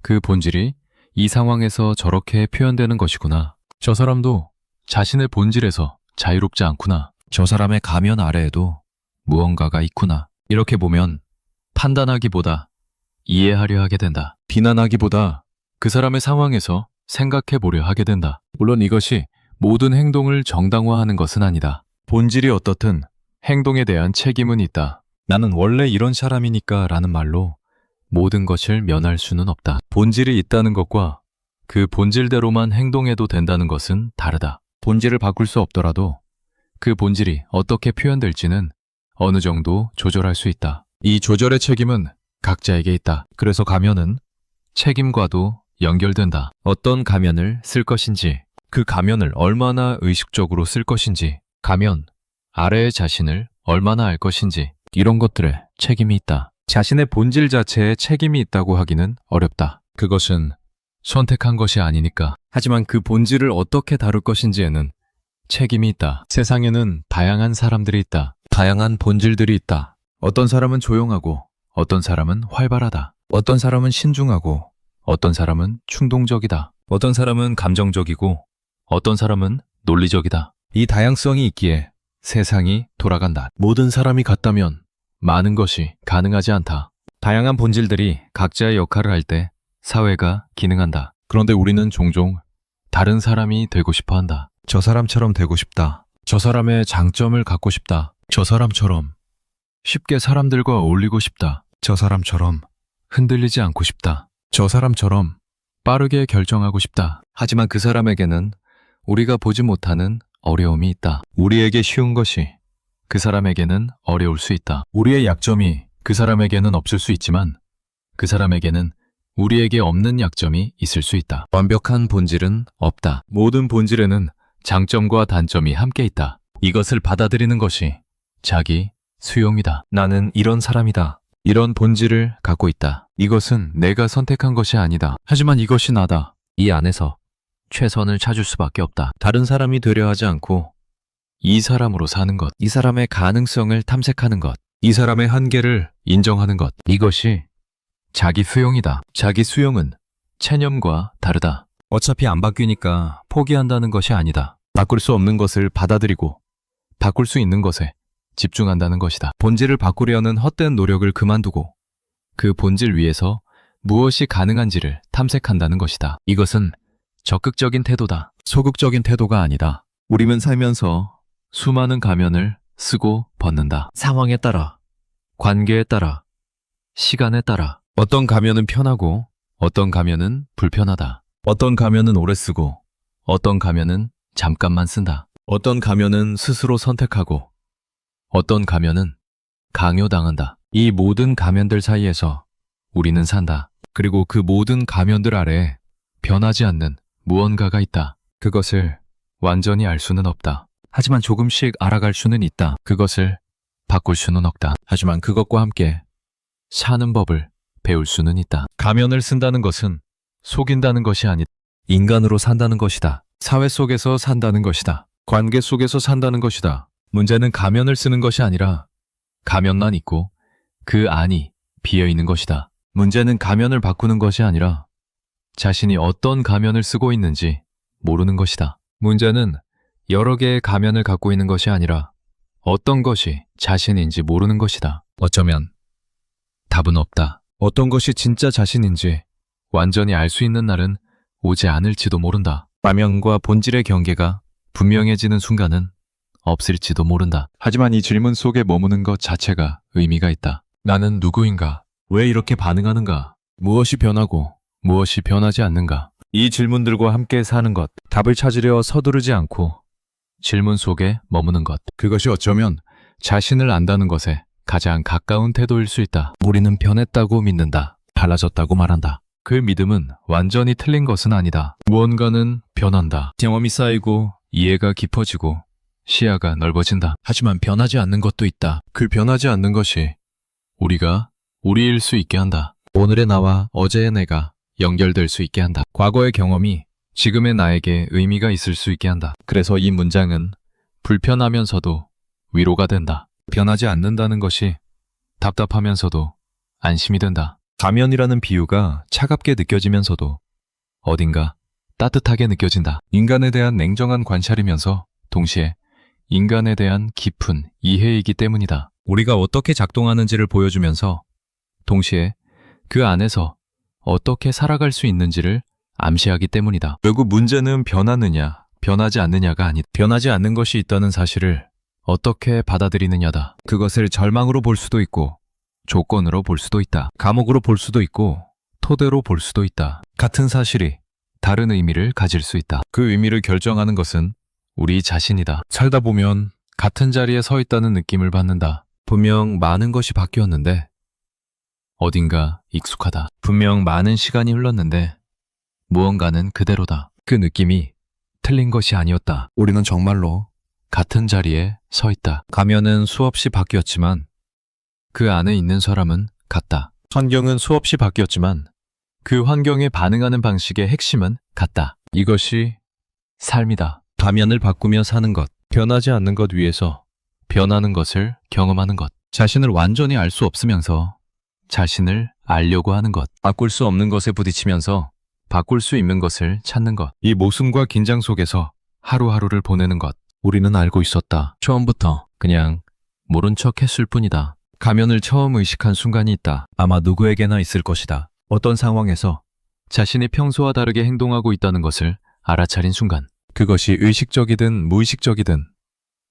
그 본질이 이 상황에서 저렇게 표현되는 것이구나. 저 사람도 자신의 본질에서 자유롭지 않구나. 저 사람의 가면 아래에도 무언가가 있구나. 이렇게 보면 판단하기보다 이해하려 하게 된다. 비난하기보다 그 사람의 상황에서 생각해 보려 하게 된다. 물론 이것이 모든 행동을 정당화하는 것은 아니다. 본질이 어떻든 행동에 대한 책임은 있다. 나는 원래 이런 사람이니까 라는 말로 모든 것을 면할 수는 없다. 본질이 있다는 것과 그 본질대로만 행동해도 된다는 것은 다르다. 본질을 바꿀 수 없더라도 그 본질이 어떻게 표현될지는 어느 정도 조절할 수 있다. 이 조절의 책임은 각자에게 있다. 그래서 가면은 책임과도 연결된다. 어떤 가면을 쓸 것인지, 그 가면을 얼마나 의식적으로 쓸 것인지, 가면 아래의 자신을 얼마나 알 것인지, 이런 것들에 책임이 있다. 자신의 본질 자체에 책임이 있다고 하기는 어렵다. 그것은 선택한 것이 아니니까. 하지만 그 본질을 어떻게 다룰 것인지에는 책임이 있다. 세상에는 다양한 사람들이 있다. 다양한 본질들이 있다. 어떤 사람은 조용하고 어떤 사람은 활발하다. 어떤 사람은 신중하고 어떤 사람은 충동적이다. 어떤 사람은 감정적이고 어떤 사람은 논리적이다. 이 다양성이 있기에 세상이 돌아간다. 모든 사람이 같다면 많은 것이 가능하지 않다. 다양한 본질들이 각자의 역할을 할 때 사회가 기능한다. 그런데 우리는 종종 다른 사람이 되고 싶어 한다. 저 사람처럼 되고 싶다. 저 사람의 장점을 갖고 싶다. 저 사람처럼 쉽게 사람들과 어울리고 싶다. 저 사람처럼 흔들리지 않고 싶다. 저 사람처럼 빠르게 결정하고 싶다. 하지만 그 사람에게는 우리가 보지 못하는 어려움이 있다. 우리에게 쉬운 것이 그 사람에게는 어려울 수 있다. 우리의 약점이 그 사람에게는 없을 수 있지만 그 사람에게는 우리에게 없는 약점이 있을 수 있다. 완벽한 본질은 없다. 모든 본질에는 장점과 단점이 함께 있다. 이것을 받아들이는 것이 자기 수용이다. 나는 이런 사람이다. 이런 본질을 갖고 있다. 이것은 내가 선택한 것이 아니다. 하지만 이것이 나다. 이 안에서 최선을 찾을 수밖에 없다. 다른 사람이 되려 하지 않고 이 사람으로 사는 것, 이 사람의 가능성을 탐색하는 것, 이 사람의 한계를 인정하는 것, 이것이 자기 수용이다. 자기 수용은 체념과 다르다. 어차피 안 바뀌니까 포기한다는 것이 아니다. 바꿀 수 없는 것을 받아들이고 바꿀 수 있는 것에 집중한다는 것이다. 본질을 바꾸려는 헛된 노력을 그만두고 그 본질 위에서 무엇이 가능한지를 탐색한다는 것이다. 이것은 적극적인 태도다. 소극적인 태도가 아니다. 우리는 살면서 수많은 가면을 쓰고 벗는다. 상황에 따라, 관계에 따라, 시간에 따라 어떤 가면은 편하고 어떤 가면은 불편하다. 어떤 가면은 오래 쓰고 어떤 가면은 잠깐만 쓴다. 어떤 가면은 스스로 선택하고 어떤 가면은 강요당한다. 이 모든 가면들 사이에서 우리는 산다. 그리고 그 모든 가면들 아래에 변하지 않는 무언가가 있다. 그것을 완전히 알 수는 없다. 하지만 조금씩 알아갈 수는 있다. 그것을 바꿀 수는 없다. 하지만 그것과 함께 사는 법을 배울 수는 있다. 가면을 쓴다는 것은 속인다는 것이 아니다. 인간으로 산다는 것이다. 사회 속에서 산다는 것이다. 관계 속에서 산다는 것이다. 문제는 가면을 쓰는 것이 아니라 가면만 있고 그 안이 비어있는 것이다. 문제는 가면을 바꾸는 것이 아니라 자신이 어떤 가면을 쓰고 있는지 모르는 것이다. 문제는 여러 개의 가면을 갖고 있는 것이 아니라 어떤 것이 자신인지 모르는 것이다. 어쩌면 답은 없다. 어떤 것이 진짜 자신인지 완전히 알 수 있는 날은 오지 않을지도 모른다. 가면과 본질의 경계가 분명해지는 순간은 없을지도 모른다. 하지만 이 질문 속에 머무는 것 자체가 의미가 있다. 나는 누구인가? 왜 이렇게 반응하는가? 무엇이 변하고 무엇이 변하지 않는가? 이 질문들과 함께 사는 것, 답을 찾으려 서두르지 않고 질문 속에 머무는 것. 그것이 어쩌면 자신을 안다는 것에 가장 가까운 태도일 수 있다. 우리는 변했다고 믿는다. 달라졌다고 말한다. 그 믿음은 완전히 틀린 것은 아니다. 무언가는 변한다. 경험이 쌓이고 이해가 깊어지고 시야가 넓어진다. 하지만 변하지 않는 것도 있다. 그 변하지 않는 것이 우리가 우리일 수 있게 한다. 오늘의 나와 어제의 내가 연결될 수 있게 한다. 과거의 경험이 지금의 나에게 의미가 있을 수 있게 한다. 그래서 이 문장은 불편하면서도 위로가 된다. 변하지 않는다는 것이 답답하면서도 안심이 된다. 가면이라는 비유가 차갑게 느껴지면서도 어딘가 따뜻하게 느껴진다. 인간에 대한 냉정한 관찰이면서 동시에 인간에 대한 깊은 이해이기 때문이다. 우리가 어떻게 작동하는지를 보여주면서 동시에 그 안에서 어떻게 살아갈 수 있는지를 암시하기 때문이다. 결국 문제는 변하느냐, 변하지 않느냐가 아니다. 변하지 않는 것이 있다는 사실을 어떻게 받아들이느냐다. 그것을 절망으로 볼 수도 있고 조건으로 볼 수도 있다. 감옥으로 볼 수도 있고 토대로 볼 수도 있다. 같은 사실이 다른 의미를 가질 수 있다. 그 의미를 결정하는 것은 우리 자신이다. 살다 보면 같은 자리에 서 있다는 느낌을 받는다. 분명 많은 것이 바뀌었는데 어딘가 익숙하다. 분명 많은 시간이 흘렀는데 무언가는 그대로다. 그 느낌이 틀린 것이 아니었다. 우리는 정말로 같은 자리에 서 있다. 가면은 수없이 바뀌었지만 그 안에 있는 사람은 같다. 환경은 수없이 바뀌었지만 그 환경에 반응하는 방식의 핵심은 같다. 이것이 삶이다. 가면을 바꾸며 사는 것, 변하지 않는 것 위에서 변하는 것을 경험하는 것, 자신을 완전히 알 수 없으면서 자신을 알려고 하는 것, 바꿀 수 없는 것에 부딪히면서 바꿀 수 있는 것을 찾는 것, 이 모순과 긴장 속에서 하루하루를 보내는 것. 우리는 알고 있었다. 처음부터 그냥 모른 척 했을 뿐이다. 가면을 처음 의식한 순간이 있다. 아마 누구에게나 있을 것이다. 어떤 상황에서 자신이 평소와 다르게 행동하고 있다는 것을 알아차린 순간. 그것이 의식적이든 무의식적이든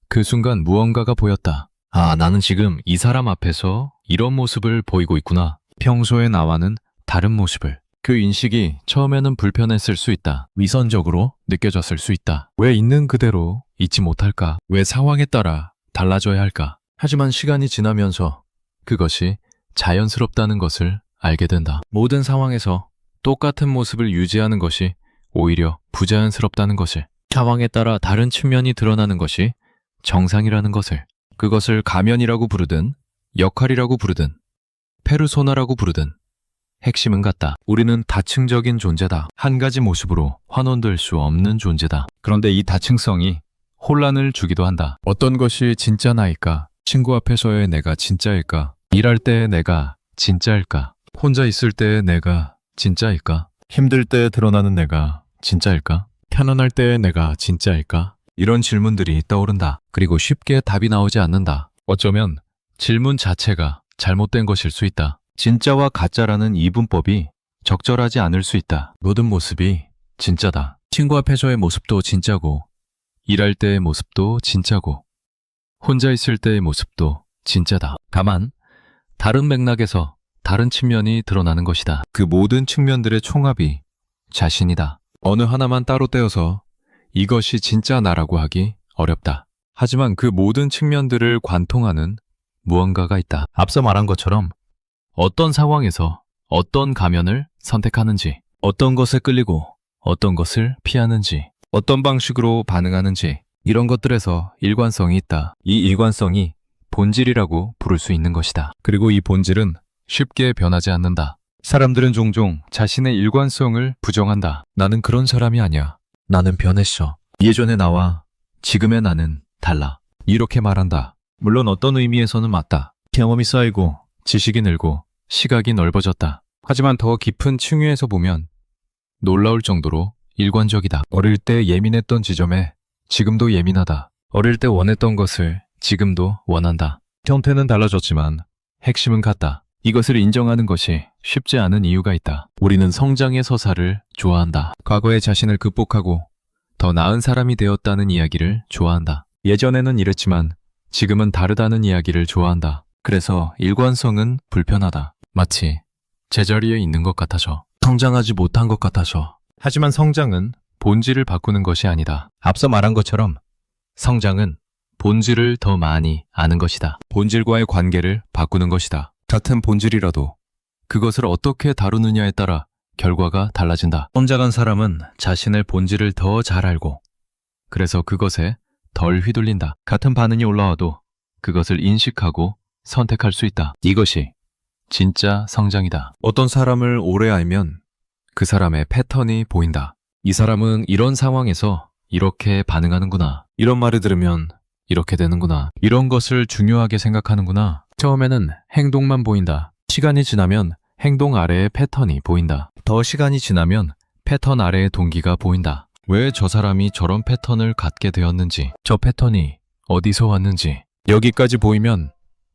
그 순간 무언가가 보였다. 아, 나는 지금 이 사람 앞에서 이런 모습을 보이고 있구나. 평소의 나와는 다른 모습을. 그 인식이 처음에는 불편했을 수 있다. 위선적으로 느껴졌을 수 있다. 왜 있는 그대로 있지 못할까? 왜 상황에 따라 달라져야 할까? 하지만 시간이 지나면서 그것이 자연스럽다는 것을 알게 된다. 모든 상황에서 똑같은 모습을 유지하는 것이 오히려 부자연스럽다는 것을, 상황에 따라 다른 측면이 드러나는 것이 정상이라는 것을, 그것을 가면이라고 부르든 역할이라고 부르든 페르소나라고 부르든 핵심은 같다. 우리는 다층적인 존재다. 한 가지 모습으로 환원될 수 없는 존재다. 그런데 이 다층성이 혼란을 주기도 한다. 어떤 것이 진짜 나일까? 친구 앞에서의 내가 진짜일까? 일할 때의 내가 진짜일까? 혼자 있을 때의 내가 진짜일까? 힘들 때 드러나는 내가 진짜일까? 편안할 때의 내가 진짜일까? 이런 질문들이 떠오른다. 그리고 쉽게 답이 나오지 않는다. 어쩌면 질문 자체가 잘못된 것일 수 있다. 진짜와 가짜라는 이분법이 적절하지 않을 수 있다. 모든 모습이 진짜다. 친구 앞에서의 모습도 진짜고, 일할 때의 모습도 진짜고, 혼자 있을 때의 모습도 진짜다. 다만 다른 맥락에서 다른 측면이 드러나는 것이다. 그 모든 측면들의 총합이 자신이다. 어느 하나만 따로 떼어서 이것이 진짜 나라고 하기 어렵다. 하지만 그 모든 측면들을 관통하는 무언가가 있다. 앞서 말한 것처럼 어떤 상황에서 어떤 가면을 선택하는지, 어떤 것에 끌리고 어떤 것을 피하는지, 어떤 방식으로 반응하는지, 이런 것들에서 일관성이 있다. 이 일관성이 본질이라고 부를 수 있는 것이다. 그리고 이 본질은 쉽게 변하지 않는다. 사람들은 종종 자신의 일관성을 부정한다. 나는 그런 사람이 아니야. 나는 변했어. 예전의 나와 지금의 나는 달라. 이렇게 말한다. 물론 어떤 의미에서는 맞다. 경험이 쌓이고 지식이 늘고 시각이 넓어졌다. 하지만 더 깊은 층위에서 보면 놀라울 정도로 일관적이다. 어릴 때 예민했던 지점에 지금도 예민하다. 어릴 때 원했던 것을 지금도 원한다. 형태는 달라졌지만 핵심은 같다. 이것을 인정하는 것이 쉽지 않은 이유가 있다. 우리는 성장의 서사를 좋아한다. 과거의 자신을 극복하고 더 나은 사람이 되었다는 이야기를 좋아한다. 예전에는 이랬지만 지금은 다르다는 이야기를 좋아한다. 그래서 일관성은 불편하다. 마치 제자리에 있는 것 같아서, 성장하지 못한 것 같아서. 하지만 성장은 본질을 바꾸는 것이 아니다. 앞서 말한 것처럼 성장은 본질을 더 많이 아는 것이다. 본질과의 관계를 바꾸는 것이다. 같은 본질이라도 그것을 어떻게 다루느냐에 따라 결과가 달라진다. 성장한 사람은 자신의 본질을 더 잘 알고 그래서 그것에 덜 휘둘린다. 같은 반응이 올라와도 그것을 인식하고 선택할 수 있다. 이것이 진짜 성장이다. 어떤 사람을 오래 알면 그 사람의 패턴이 보인다. 이 사람은 이런 상황에서 이렇게 반응하는구나. 이런 말을 들으면 이렇게 되는구나. 이런 것을 중요하게 생각하는구나. 처음에는 행동만 보인다. 시간이 지나면 행동 아래의 패턴이 보인다. 더 시간이 지나면 패턴 아래의 동기가 보인다. 왜 저 사람이 저런 패턴을 갖게 되었는지, 저 패턴이 어디서 왔는지 여기까지 보이면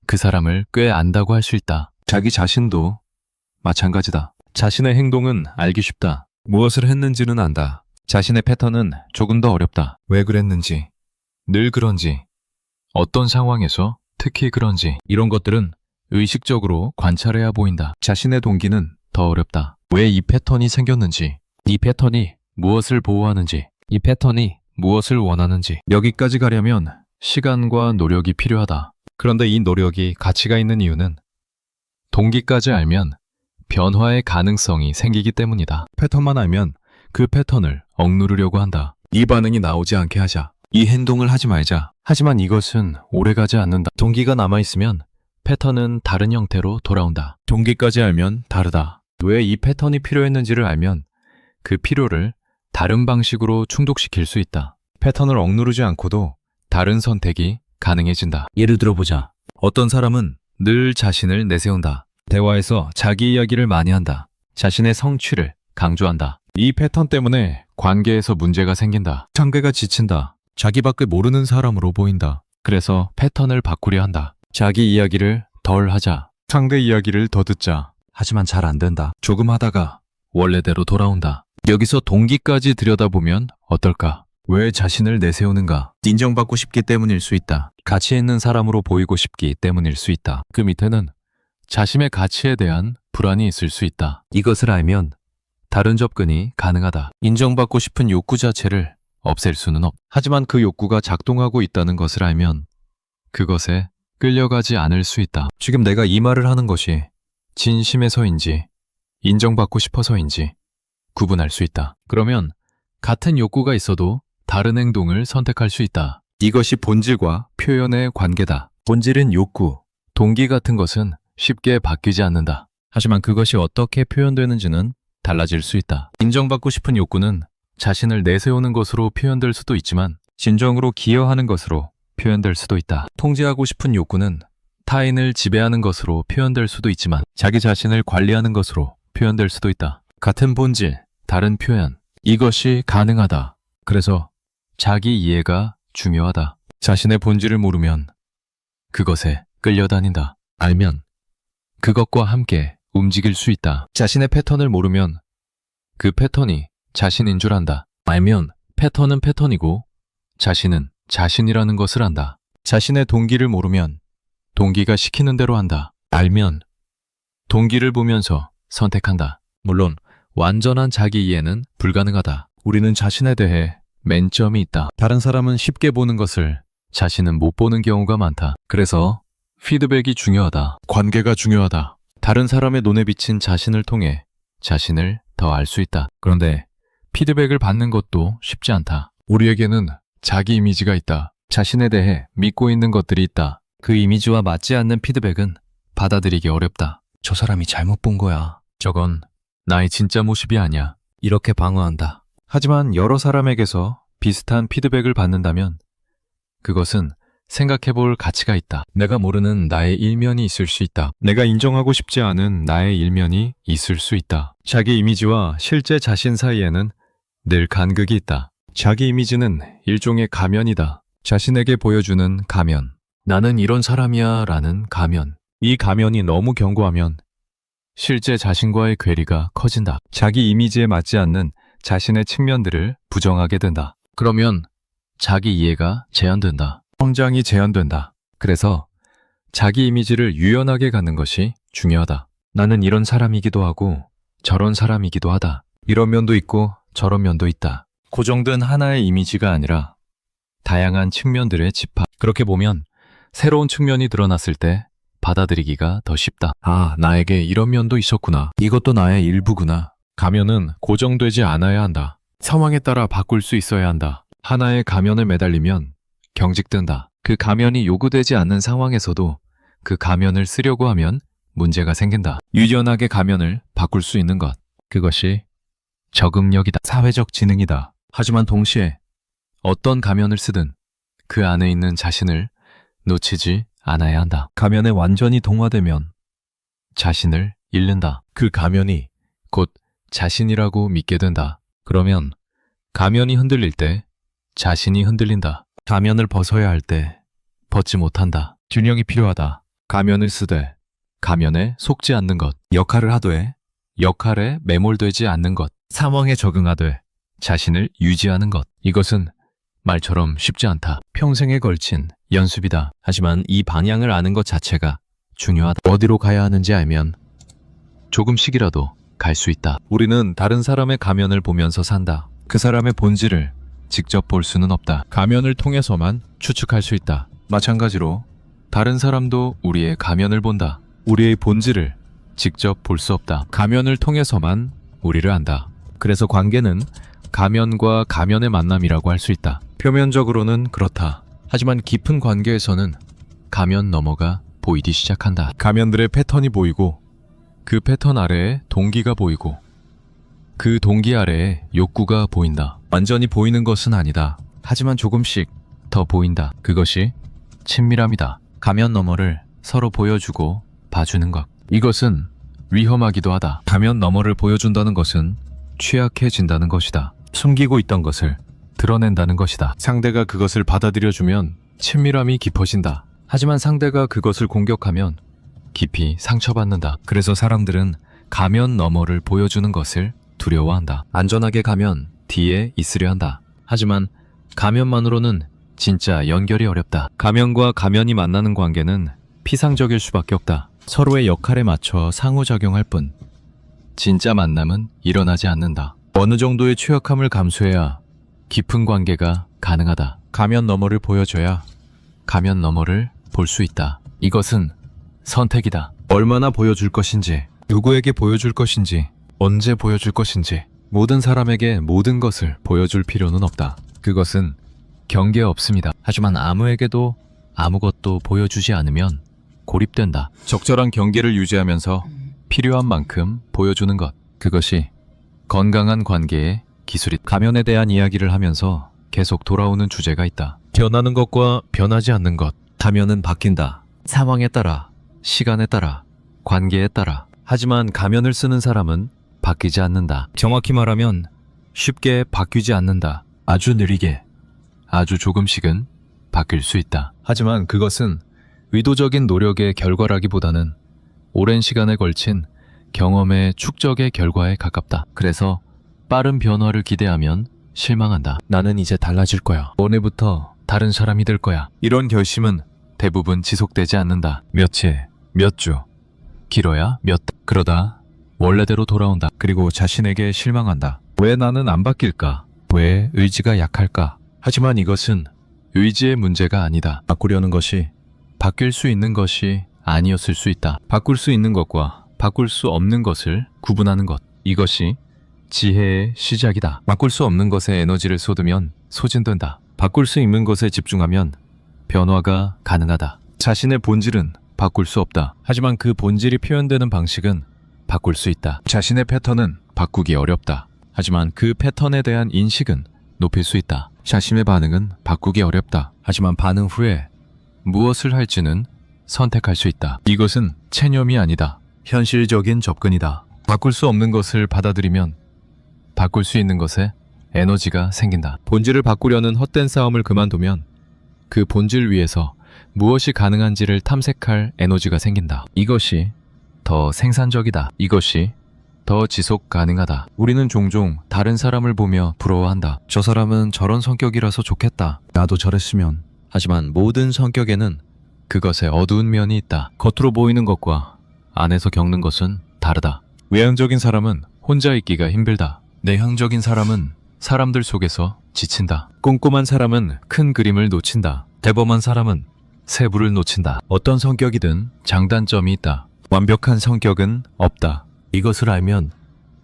그 사람을 꽤 안다고 할 수 있다. 자기 자신도 마찬가지다. 자신의 행동은 알기 쉽다. 무엇을 했는지는 안다. 자신의 패턴은 조금 더 어렵다. 왜 그랬는지, 늘 그런지, 어떤 상황에서 특히 그런지 이런 것들은 의식적으로 관찰해야 보인다. 자신의 동기는 더 어렵다. 왜 이 패턴이 생겼는지, 이 패턴이 무엇을 보호하는지, 이 패턴이 무엇을 원하는지 여기까지 가려면 시간과 노력이 필요하다. 그런데 이 노력이 가치가 있는 이유는 동기까지 알면 변화의 가능성이 생기기 때문이다. 패턴만 알면 그 패턴을 억누르려고 한다. 이 반응이 나오지 않게 하자. 이 행동을 하지 말자. 하지만 이것은 오래가지 않는다. 동기가 남아있으면 패턴은 다른 형태로 돌아온다. 동기까지 알면 다르다. 왜 이 패턴이 필요했는지를 알면 그 필요를 다른 방식으로 충족시킬 수 있다. 패턴을 억누르지 않고도 다른 선택이 가능해진다. 예를 들어보자. 어떤 사람은 늘 자신을 내세운다. 대화에서 자기 이야기를 많이 한다. 자신의 성취를 강조한다. 이 패턴 때문에 관계에서 문제가 생긴다. 상대가 지친다. 자기밖에 모르는 사람으로 보인다. 그래서 패턴을 바꾸려 한다. 자기 이야기를 덜 하자. 상대 이야기를 더 듣자. 하지만 잘 안 된다. 조금 하다가 원래대로 돌아온다. 여기서 동기까지 들여다보면 어떨까? 왜 자신을 내세우는가? 인정받고 싶기 때문일 수 있다. 가치 있는 사람으로 보이고 싶기 때문일 수 있다. 그 밑에는 자신의 가치에 대한 불안이 있을 수 있다. 이것을 알면 다른 접근이 가능하다. 인정받고 싶은 욕구 자체를 없앨 수는 없다. 하지만 그 욕구가 작동하고 있다는 것을 알면 그것에 끌려가지 않을 수 있다. 지금 내가 이 말을 하는 것이 진심에서인지 인정받고 싶어서인지 구분할 수 있다. 그러면 같은 욕구가 있어도 다른 행동을 선택할 수 있다. 이것이 본질과 표현의 관계다. 본질은 욕구, 동기 같은 것은 쉽게 바뀌지 않는다. 하지만 그것이 어떻게 표현되는지는 달라질 수 있다. 인정받고 싶은 욕구는 자신을 내세우는 것으로 표현될 수도 있지만 진정으로 기여하는 것으로 표현될 수도 있다. 통제하고 싶은 욕구는 타인을 지배하는 것으로 표현될 수도 있지만 자기 자신을 관리하는 것으로 표현될 수도 있다. 같은 본질, 다른 표현, 이것이 가능하다. 그래서 자기 이해가 중요하다. 자신의 본질을 모르면 그것에 끌려다닌다. 알면 그것과 함께 움직일 수 있다. 자신의 패턴을 모르면 그 패턴이 자신인 줄 안다. 알면 패턴은 패턴이고 자신은 자신이라는 것을 안다. 자신의 동기를 모르면 동기가 시키는 대로 한다. 알면 동기를 보면서 선택한다. 물론 완전한 자기 이해는 불가능하다. 우리는 자신에 대해 맨점이 있다. 다른 사람은 쉽게 보는 것을 자신은 못 보는 경우가 많다. 그래서 피드백이 중요하다. 관계가 중요하다. 다른 사람의 눈에 비친 자신을 통해 자신을 더 알 수 있다. 그런데 피드백을 받는 것도 쉽지 않다. 우리에게는 자기 이미지가 있다. 자신에 대해 믿고 있는 것들이 있다. 그 이미지와 맞지 않는 피드백은 받아들이기 어렵다. 저 사람이 잘못 본 거야. 저건 나의 진짜 모습이 아니야. 이렇게 방어한다. 하지만 여러 사람에게서 비슷한 피드백을 받는다면 그것은 생각해볼 가치가 있다. 내가 모르는 나의 일면이 있을 수 있다. 내가 인정하고 싶지 않은 나의 일면이 있을 수 있다. 자기 이미지와 실제 자신 사이에는 늘 간극이 있다. 자기 이미지는 일종의 가면이다. 자신에게 보여주는 가면. 나는 이런 사람이야 라는 가면. 이 가면이 너무 견고하면 실제 자신과의 괴리가 커진다. 자기 이미지에 맞지 않는 자신의 측면들을 부정하게 된다. 그러면 자기 이해가 제한된다. 성장이 제한된다. 그래서 자기 이미지를 유연하게 갖는 것이 중요하다. 나는 이런 사람이기도 하고 저런 사람이기도 하다. 이런 면도 있고 저런 면도 있다. 고정된 하나의 이미지가 아니라 다양한 측면들의 집합. 그렇게 보면 새로운 측면이 드러났을 때 받아들이기가 더 쉽다. 아, 나에게 이런 면도 있었구나. 이것도 나의 일부구나. 가면은 고정되지 않아야 한다. 상황에 따라 바꿀 수 있어야 한다. 하나의 가면에 매달리면 경직된다. 그 가면이 요구되지 않는 상황에서도 그 가면을 쓰려고 하면 문제가 생긴다. 유연하게 가면을 바꿀 수 있는 것. 그것이 적응력이다. 사회적 지능이다. 하지만 동시에 어떤 가면을 쓰든 그 안에 있는 자신을 놓치지 않아야 한다. 가면에 완전히 동화되면 자신을 잃는다. 그 가면이 곧 자신이라고 믿게 된다. 그러면 가면이 흔들릴 때 자신이 흔들린다. 가면을 벗어야 할 때 벗지 못한다. 균형이 필요하다. 가면을 쓰되 가면에 속지 않는 것. 역할을 하되 역할에 매몰되지 않는 것. 상황에 적응하되 자신을 유지하는 것. 이것은 말처럼 쉽지 않다. 평생에 걸친 연습이다. 하지만 이 방향을 아는 것 자체가 중요하다. 어디로 가야 하는지 알면 조금씩이라도 갈 수 있다. 우리는 다른 사람의 가면을 보면서 산다. 그 사람의 본질을 직접 볼 수는 없다. 가면을 통해서만 추측할 수 있다. 마찬가지로 다른 사람도 우리의 가면을 본다. 우리의 본질을 직접 볼 수 없다. 가면을 통해서만 우리를 안다. 그래서 관계는 가면과 가면의 만남이라고 할 수 있다. 표면적으로는 그렇다. 하지만 깊은 관계에서는 가면 너머가 보이기 시작한다. 가면들의 패턴이 보이고 그 패턴 아래에 동기가 보이고 그 동기 아래에 욕구가 보인다. 완전히 보이는 것은 아니다. 하지만 조금씩 더 보인다. 그것이 친밀함이다. 가면 너머를 서로 보여주고 봐주는 것. 이것은 위험하기도 하다. 가면 너머를 보여준다는 것은 취약해진다는 것이다. 숨기고 있던 것을 드러낸다는 것이다. 상대가 그것을 받아들여주면 친밀함이 깊어진다. 하지만 상대가 그것을 공격하면 깊이 상처받는다. 그래서 사람들은 가면 너머를 보여주는 것을 두려워한다. 안전하게 가면 뒤에 있으려 한다. 하지만 가면만으로는 진짜 연결이 어렵다. 가면과 가면이 만나는 관계는 피상적일 수밖에 없다. 서로의 역할에 맞춰 상호작용할 뿐. 진짜 만남은 일어나지 않는다. 어느 정도의 취약함을 감수해야 깊은 관계가 가능하다. 가면 너머를 보여줘야 가면 너머를 볼 수 있다. 이것은 선택이다. 얼마나 보여줄 것인지, 누구에게 보여줄 것인지, 언제 보여줄 것인지, 모든 사람에게 모든 것을 보여줄 필요는 없다. 그것은 경계 없습니다. 하지만 아무에게도 아무것도 보여주지 않으면 고립된다. 적절한 경계를 유지하면서 필요한 만큼 보여주는 것. 그것이 건강한 관계의 기술이. 가면에 대한 이야기를 하면서 계속 돌아오는 주제가 있다. 변하는 것과 변하지 않는 것. 가면은 바뀐다. 상황에 따라, 시간에 따라, 관계에 따라. 하지만 가면을 쓰는 사람은 바뀌지 않는다. 정확히 말하면 쉽게 바뀌지 않는다. 아주 느리게, 아주 조금씩은 바뀔 수 있다. 하지만 그것은 의도적인 노력의 결과라기보다는 오랜 시간에 걸친 경험의 축적의 결과에 가깝다. 그래서 빠른 변화를 기대하면 실망한다. 나는 이제 달라질 거야. 오늘부터 다른 사람이 될 거야. 이런 결심은 대부분 지속되지 않는다. 며칠, 몇 주, 길어야 몇 달. 그러다 원래대로 돌아온다. 그리고 자신에게 실망한다. 왜 나는 안 바뀔까? 왜 의지가 약할까? 하지만 이것은 의지의 문제가 아니다. 바꾸려는 것이 바뀔 수 있는 것이 아니었을 수 있다. 바꿀 수 있는 것과 바꿀 수 없는 것을 구분하는 것. 이것이 지혜의 시작이다. 바꿀 수 없는 것에 에너지를 쏟으면 소진된다. 바꿀 수 있는 것에 집중하면 변화가 가능하다. 자신의 본질은 바꿀 수 없다. 하지만 그 본질이 표현되는 방식은 바꿀 수 있다. 자신의 패턴은 바꾸기 어렵다. 하지만 그 패턴에 대한 인식은 높일 수 있다. 자신의 반응은 바꾸기 어렵다. 하지만 반응 후에 무엇을 할지는 선택할 수 있다. 이것은 체념이 아니다. 현실적인 접근이다. 바꿀 수 없는 것을 받아들이면 바꿀 수 있는 것에 에너지가 생긴다. 본질을 바꾸려는 헛된 싸움을 그만두면 그 본질 위에서 무엇이 가능한지를 탐색할 에너지가 생긴다. 이것이 더 생산적이다. 이것이 더 지속 가능하다. 우리는 종종 다른 사람을 보며 부러워한다. 저 사람은 저런 성격이라서 좋겠다. 나도 저랬으면. 하지만 모든 성격에는 그것의 어두운 면이 있다. 겉으로 보이는 것과 안에서 겪는 것은 다르다. 외향적인 사람은 혼자 있기가 힘들다. 내향적인 사람은 사람들 속에서 지친다. 꼼꼼한 사람은 큰 그림을 놓친다. 대범한 사람은 세부를 놓친다. 어떤 성격이든 장단점이 있다. 완벽한 성격은 없다. 이것을 알면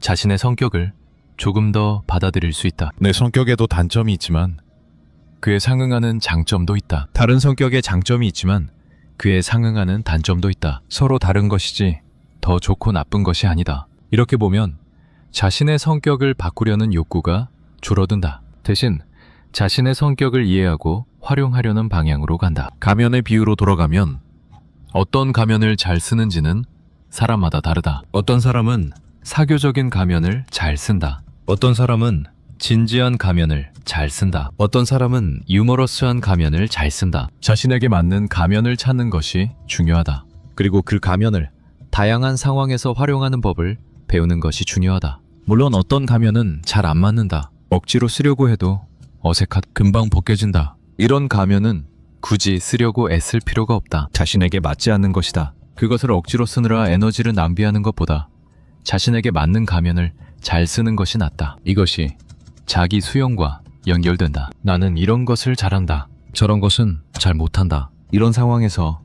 자신의 성격을 조금 더 받아들일 수 있다. 내 성격에도 단점이 있지만 그에 상응하는 장점도 있다. 다른 성격에 장점이 있지만 그에 상응하는 단점도 있다. 서로 다른 것이지 더 좋고 나쁜 것이 아니다. 이렇게 보면 자신의 성격을 바꾸려는 욕구가 줄어든다. 대신 자신의 성격을 이해하고 활용하려는 방향으로 간다. 가면의 비유로 돌아가면 어떤 가면을 잘 쓰는지는 사람마다 다르다. 어떤 사람은 사교적인 가면을 잘 쓴다. 어떤 사람은 진지한 가면을 잘 쓴다. 어떤 사람은 유머러스한 가면을 잘 쓴다. 자신에게 맞는 가면을 찾는 것이 중요하다. 그리고 그 가면을 다양한 상황에서 활용하는 법을 배우는 것이 중요하다. 물론 어떤 가면은 잘 안 맞는다. 억지로 쓰려고 해도 금방 벗겨진다. 이런 가면은 굳이 쓰려고 애쓸 필요가 없다. 자신에게 맞지 않는 것이다. 그것을 억지로 쓰느라 에너지를 낭비하는 것보다 자신에게 맞는 가면을 잘 쓰는 것이 낫다. 이것이 자기 수용과 연결된다. 나는 이런 것을 잘한다. 저런 것은 잘 못한다. 이런 상황에서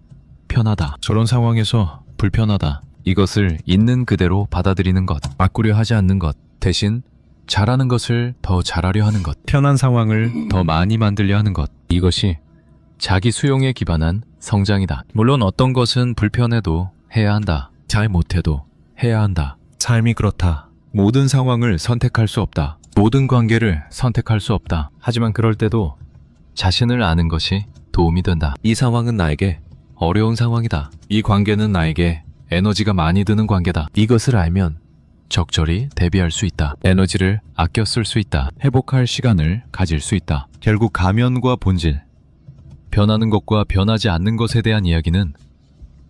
편하다. 저런 상황에서 불편하다. 이것을 있는 그대로 받아들이는 것, 바꾸려 하지 않는 것, 대신 잘하는 것을 더 잘하려 하는 것, 편한 상황을 더 많이 만들려 하는 것. 이것이 자기 수용에 기반한 성장이다. 물론 어떤 것은 불편해도 해야 한다. 잘 못해도 해야 한다. 삶이 그렇다. 모든 상황을 선택할 수 없다. 모든 관계를 선택할 수 없다. 하지만 그럴 때도 자신을 아는 것이 도움이 된다. 이 상황은 나에게 어려운 상황이다. 이 관계는 나에게 에너지가 많이 드는 관계다. 이것을 알면 적절히 대비할 수 있다. 에너지를 아껴 쓸 수 있다. 회복할 시간을 가질 수 있다. 결국 가면과 본질, 변하는 것과 변하지 않는 것에 대한 이야기는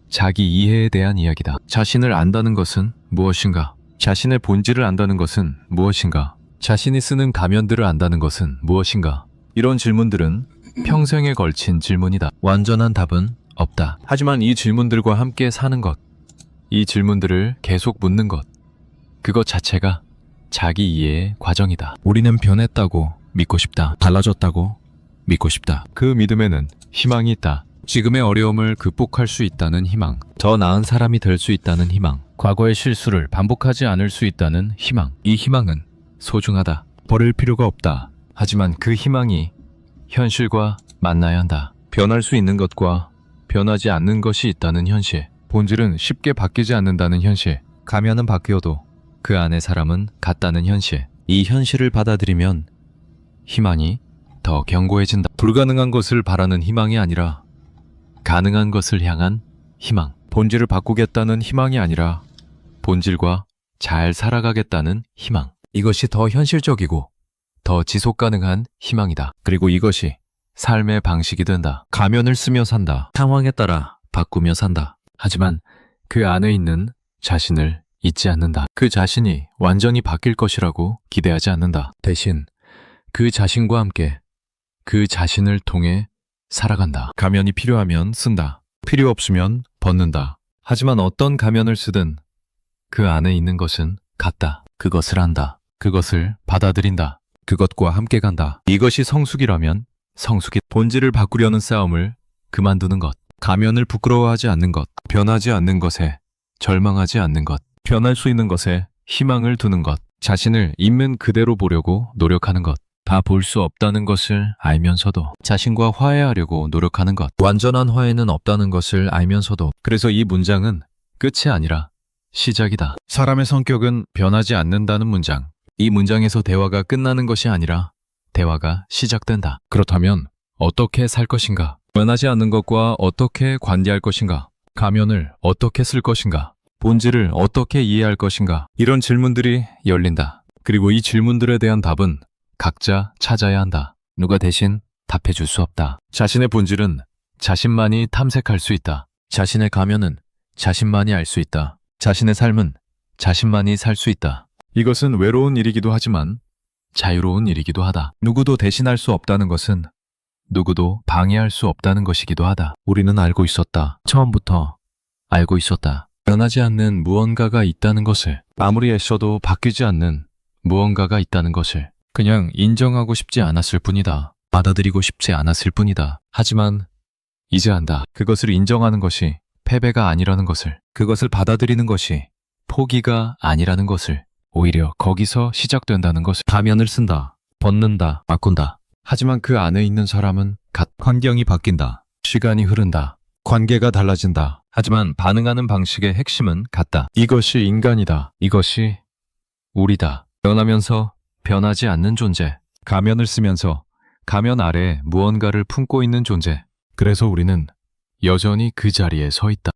자기 이해에 대한 이야기다. 자신을 안다는 것은 무엇인가? 자신의 본질을 안다는 것은 무엇인가? 자신이 쓰는 가면들을 안다는 것은 무엇인가? 이런 질문들은 평생에 걸친 질문이다. 완전한 답은 없다. 하지만 이 질문들과 함께 사는 것, 이 질문들을 계속 묻는 것, 그것 자체가 자기 이해의 과정이다. 우리는 변했다고 믿고 싶다. 달라졌다고 믿고 싶다. 그 믿음에는 희망이 있다. 지금의 어려움을 극복할 수 있다는 희망, 더 나은 사람이 될 수 있다는 희망, 과거의 실수를 반복하지 않을 수 있다는 희망. 이 희망은 소중하다. 버릴 필요가 없다. 하지만 그 희망이 현실과 만나야 한다. 변할 수 있는 것과 변하지 않는 것이 있다는 현실. 본질은 쉽게 바뀌지 않는다는 현실. 가면은 바뀌어도 그 안의 사람은 같다는 현실. 이 현실을 받아들이면 희망이 더 견고해진다. 불가능한 것을 바라는 희망이 아니라 가능한 것을 향한 희망. 본질을 바꾸겠다는 희망이 아니라 본질과 잘 살아가겠다는 희망. 이것이 더 현실적이고 더 지속 가능한 희망이다. 그리고 이것이 삶의 방식이 된다. 가면을 쓰며 산다. 상황에 따라 바꾸며 산다. 하지만 그 안에 있는 자신을 잊지 않는다. 그 자신이 완전히 바뀔 것이라고 기대하지 않는다. 대신 그 자신과 함께 그 자신을 통해 살아간다. 가면이 필요하면 쓴다. 필요 없으면 벗는다. 하지만 어떤 가면을 쓰든 그 안에 있는 것은 같다. 그것을 안다. 그것을 받아들인다. 그것과 함께 간다. 이것이 성숙이라면 성숙이 본질을 바꾸려는 싸움을 그만두는 것. 가면을 부끄러워하지 않는 것. 변하지 않는 것에 절망하지 않는 것. 변할 수 있는 것에 희망을 두는 것. 자신을 있는 그대로 보려고 노력하는 것. 다 볼 수 없다는 것을 알면서도 자신과 화해하려고 노력하는 것. 완전한 화해는 없다는 것을 알면서도. 그래서 이 문장은 끝이 아니라 시작이다. 사람의 성격은 변하지 않는다는 문장. 이 문장에서 대화가 끝나는 것이 아니라 대화가 시작된다. 그렇다면 어떻게 살 것인가? 변하지 않는 것과 어떻게 관계할 것인가? 가면을 어떻게 쓸 것인가? 본질을 어떻게 이해할 것인가? 이런 질문들이 열린다. 그리고 이 질문들에 대한 답은 각자 찾아야 한다. 누가 대신 답해 줄 수 없다. 자신의 본질은 자신만이 탐색할 수 있다. 자신의 가면은 자신만이 알 수 있다. 자신의 삶은 자신만이 살 수 있다. 이것은 외로운 일이기도 하지만 자유로운 일이기도 하다. 누구도 대신할 수 없다는 것은 누구도 방해할 수 없다는 것이기도 하다. 우리는 알고 있었다. 처음부터 알고 있었다. 변하지 않는 무언가가 있다는 것을, 아무리 애써도 바뀌지 않는 무언가가 있다는 것을. 그냥 인정하고 싶지 않았을 뿐이다. 받아들이고 싶지 않았을 뿐이다. 하지만 이제 안다. 그것을 인정하는 것이 패배가 아니라는 것을, 그것을 받아들이는 것이 포기가 아니라는 것을, 오히려 거기서 시작된다는 것을. 가면을 쓴다, 벗는다, 바꾼다. 하지만 그 안에 있는 사람은 환경이 바뀐다. 시간이 흐른다. 관계가 달라진다. 하지만 반응하는 방식의 핵심은 같다. 이것이 인간이다. 이것이 우리다. 변하면서 변하지 않는 존재. 가면을 쓰면서 가면 아래 무언가를 품고 있는 존재. 그래서 우리는 여전히 그 자리에 서 있다.